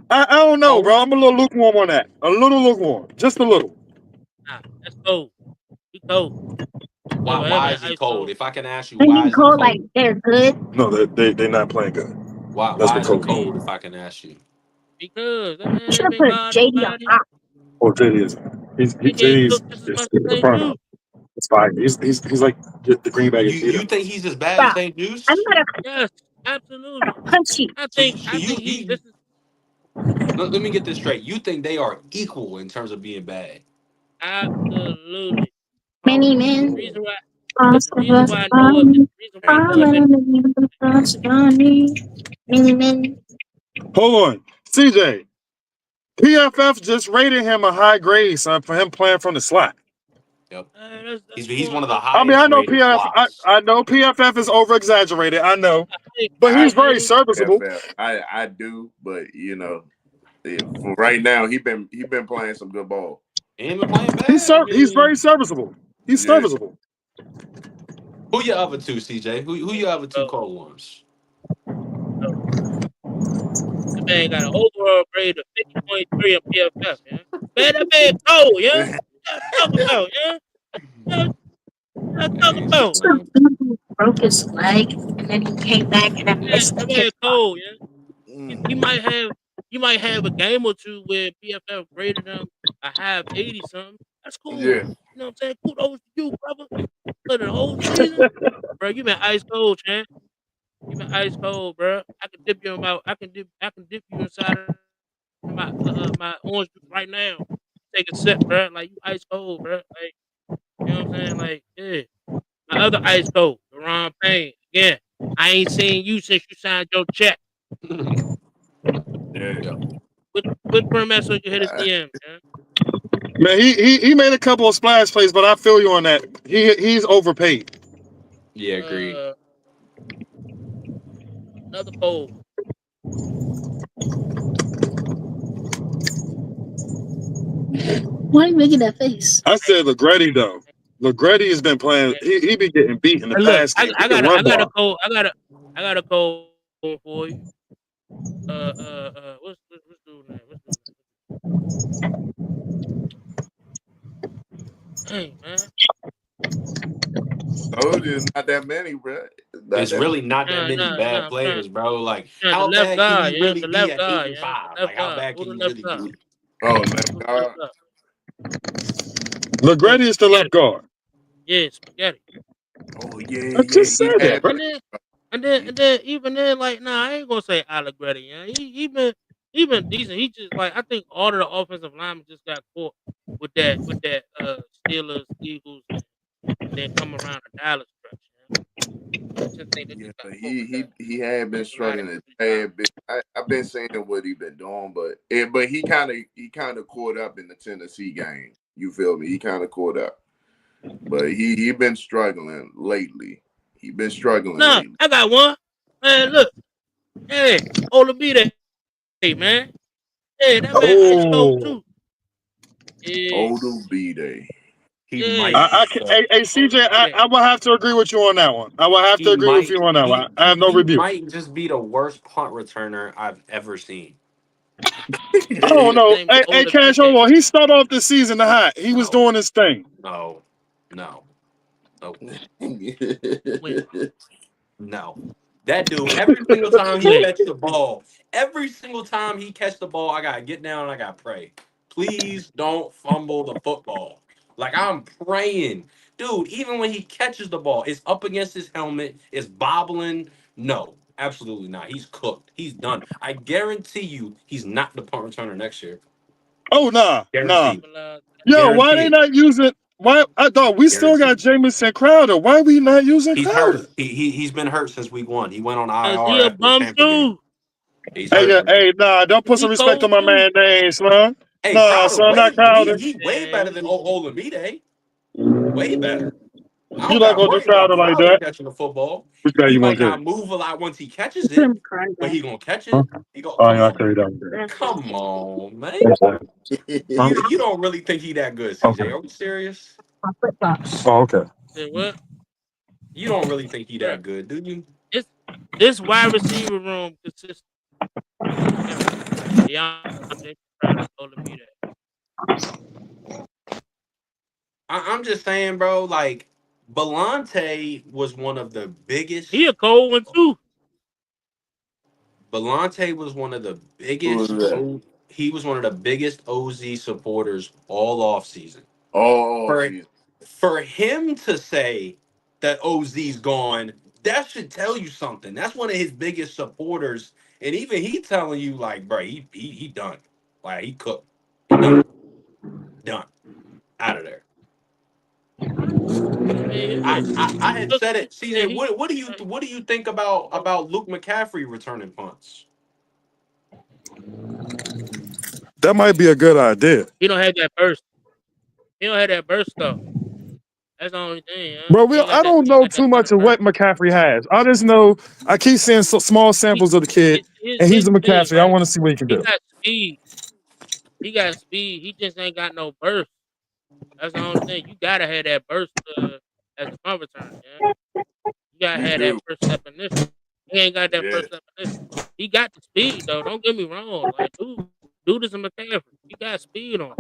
I don't know, Oh, bro. I'm a little lukewarm on that. A little lukewarm, just a little. Nah, that's cold. He cold. Over him why and is he cold? ISO. If I can ask you, They why get is he called like cold? they're good. No, they're not playing good. That's Why what is he I coach. mean, cold? If I can ask you, because that You man should ain't have been put guard JD on nobody. top. Oh, JD is. He ain't JD's cooked just as is much as the St. front up. Jude. It's fine. He's like the Green Bay you Vita. think he's as bad as Stop. St. I'm Juice? gonna Yes, absolutely. punch you. I So, think so I you think he you this is let me get this straight. You think they are equal in terms of being bad? absolutely. Many The men, reason why, most the of reason us why I know it, are the reason why I know it better. following the first journey. Many men, Hold on, CJ. PFF just rated him a high grade, son, for him playing from the slot. Yep. That's He's going. one of the I mean, I highest know rated PF. slots. I know PFF is over exaggerated. I know, but I he's very I serviceable. FF. I do, but for right now he been playing some good ball. He ain't been playing bad. I He's very mean, serviceable. He's Yeah. serviceable. who your other two, CJ? Who your other two oh, cold ones? oh, the man got an overall grade of 50.3 on PFF, yeah. Man, that man cold, yeah. What you talking about, yeah? What you talking Hey, about? some man. people broke his leg and then he came back and then Man, missed the that man kickoff. cold, yeah. He, Mm. he might have you might have a game or two where PFF graded him a high of 80 something. That's cool. Yeah. You know what I'm saying? Kudos to you, brother. For the whole season, bro, you been ice cold, champ. You been ice cold, bro. I can dip you in my I can dip you inside of my orange juice right now. Take a sip, bro. Like you ice cold, bro. Like you know what I'm saying? Like yeah. My other ice cold, Deron Payne. Again, I ain't seen you since you signed your check. Yeah. Yep. Put Permess on your hit his Uh, DM, man. Man, he made a couple of splash plays, but I feel you on that. He's overpaid. Yeah, agreed. Uh, another cold. Why are you making that face? I Hey, said Legretti though. Legretti has been playing. hey, He be getting beat in the look, pass game. He can run I got a block. cold. I got a cold for you. What's dude name? What's dude name? Hey, man. told you, not that many, bro. Not It's that many. really not that many bad I'm trying. players, bro. Like, The how left bad can guard, you yeah, really the be left at eight guard, and yeah, five? the left Like, how guard. bad Who can the you left really guard? be? Oh, left Who the left guard. guard? Legretti is the left Spaghetti. guard. Yeah, spaghetti. Oh yeah, I yeah. just He said that, had bro. been. And then even then, like, nah, I ain't gonna say Allegretti. Yeah, he been decent. He just like I think all of the offensive linemen just got caught with that Steelers, Eagles, and then come around the Dallas stretch. Yeah. I just think they Yeah, just got caught with that. he had been A lot of struggling a injury time. tad bit. I've been saying what he been doing, but he kind of caught up in the Tennessee game. You feel me? He kind of caught up, but he been struggling lately. He been struggling Nah, lately. I got one. Man, look, hey, Olabide, man. Hey, that man ice cold Oh, too. Yeah, Odo B Day. He yeah. might. hey CJ, Olabide. I will have to agree with you on that one. I will have to He agree with might. you on that one. I have no He rebuke. might just be the worst punt returner I've ever seen. I don't His know. name is Hey, Cash, hold Olabide. on. He started off the season hot. He was No, doing his thing. no, no, no, When? no. That dude, every single time he When? catch the ball, every single time he catch the ball, I gotta get down and I gotta pray. Please don't fumble the football. Like I'm praying. Dude, even when he catches the ball, it's up against his helmet, it's bobbling. No, absolutely not. He's cooked. He's done. I guarantee you he's not the punt returner next year. Oh nah, nah. Guarantee. Yo, why Guarantee they it. not using? Why I thought we still Guarantee got it. Jamison Crowder. Why we not using He's hurt. Crowder? He's been hurt since week one. He went on Cause IR he a after the bum Tampa game. too. He's Hey, hurt. nah, don't put some He respect on cold my too. man name, son. Hey, Nah, Crowder, son, not way Crowder. he way better Man, than Olamide. Way better. I You don't not got to gonna do worry about Crowder like Crowder that? catching the football. Which guy He you might want to not carry? move a lot once he catches Put it, him in crying but back. he gonna catch Huh? it. He go, Oh, come yeah, I on, carry that one. There. come on, man. Yes, sir. Huh? You don't really think he that good, Okay. CJ? Are we serious? My flip flops. Oh, okay. said what? You don't really think he Bro, that good, do you? it's this wide receiver room consists of chemistry. Deontay Crowder, Olabide. I'm just saying, bro. Like, Belante was one of the He biggest. a cold one too. Belante was one of the Who was biggest. that? He was one of the biggest OZ supporters all off season. Oh, For season. for him to say that OZ's gone, that should tell you something. That's one of his biggest supporters, and even he telling you like, bro, he done. Like he cooked. He done. Done. Out of there. I mean, I had look, said it. man, CJ, what do you think about Luke McCaffrey returning punts? That might be a good idea. he don't have that burst. He don't have that burst though. That's the only thing. Huh? Bro, I don't He ain't know got that too kind much of of burst. what McCaffrey has. I just know I keep seeing small He, samples of the kid, and here's he's a the thing, McCaffrey. I right? want to see what he can He do. got speed. He got speed. He just ain't got no burst. That's the only thing. You gotta have that burst as a punt return. Yeah, you gotta You have that do. first step initial. He ain't got that Yeah. first step initial. He got the speed though. Don't get me wrong. Like dude is a McCaffrey. He got speed on him.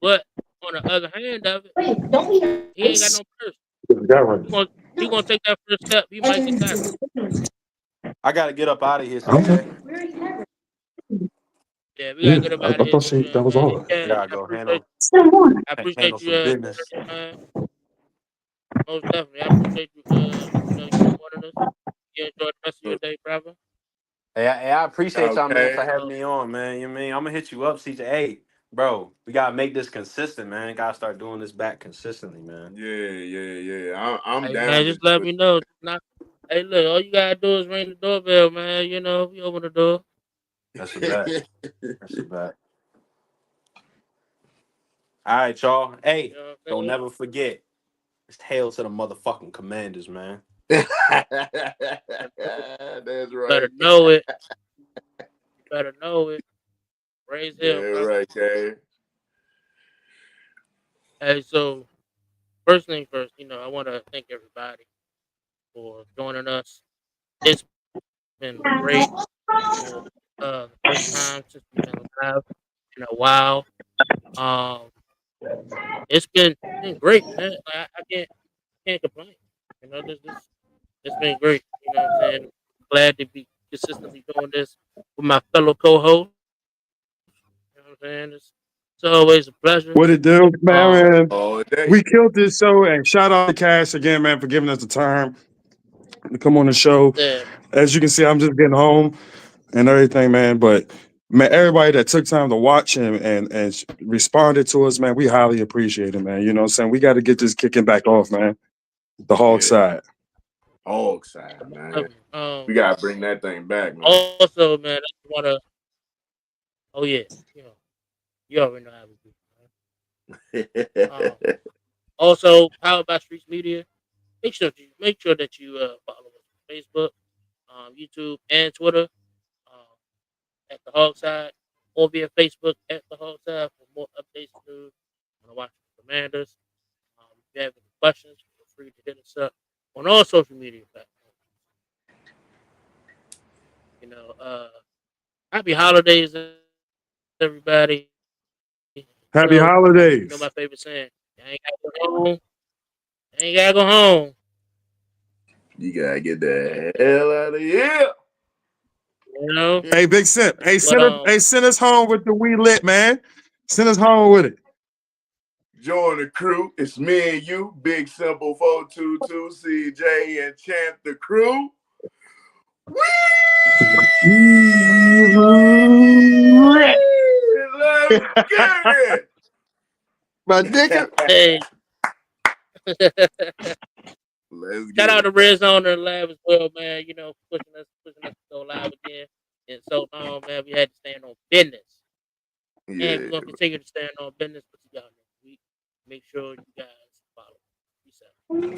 But on the other hand of it, he ain't got no burst. He gonna he gonna take that first step. He might get tackled. I gotta get up out of here, CJ. Yeah, we gotta Yeah, get up out I of here thought too, that was man. all. I Yeah, gotta go I appreciate handle you some business. man. Most definitely. I appreciate you you supporting us. You enjoy the rest of your day, brother. Hey, I appreciate y'all, man, Okay. for having me on, man. You know what I mean? I'm gonna hit you up, CJ. Hey, bro, we gotta make this consistent, man. Gotta start doing this back consistently, man. Yeah. I'm Hey man, down to just do let it. me know. Hey look, all you gotta do is ring the doorbell, man. You know, we open the door. That's a bet. That's a bet. All right, y'all. You Hey, know what I'm don't saying? never forget. It's hail to the motherfucking commanders, man. That's Better right. know it. You better know it. Raise Yeah, hell, brother. right, Kay. Hey, so first thing first, I wanna thank everybody for joining us. It's been great for the first time since we've been live in a while. Um, it's been great, man. I can't complain. It's been great. You know what I'm saying? Glad to be consistently doing this with my fellow co-host. You know what I'm saying? It's always a pleasure. What it do, Um, man? All day. We killed this show, and shout out to Cash again, man, for giving us the time to come on the show. yeah, As you can see, I'm just getting home and everything, man. But man, everybody that took time to watch and responded to us, man, we highly appreciate it, man. You know what I'm saying? We got to get this kicking back off, man. The hog Yeah. side. HOGside, man. definitely. We gotta bring that thing back, man. Also, man, I just wanna. Oh yeah, you already know how we do. Um, also, powered by Streets Media. Make sure that you follow us on Facebook, YouTube, and Twitter at the Hog Side, or via Facebook at the Hog Side for more updates and news on the Washington Commanders. If you have any questions, feel free to hit us up on all social media platforms. You know, happy holidays, everybody. Happy My favorite holidays. saying: "You ain't gotta go home. You ain't gotta go home." You gotta get But the hell out of here. you know, Hey, Big Simp. Hey, but send us home with the we lit, man. Send us home with it. Join the crew. It's me and you, Big Simple 422, CJ, and Chant the crew. Whee! Let's get My nigga. it. hey, Let's shout get out it. to Red Zone and Lab as well, man. Pushing us to go live again. And so long, man. We had to stand on business, and we're Yeah. gonna continue to stand on business. But you y'all next week. Make sure you guys follow. Peace out.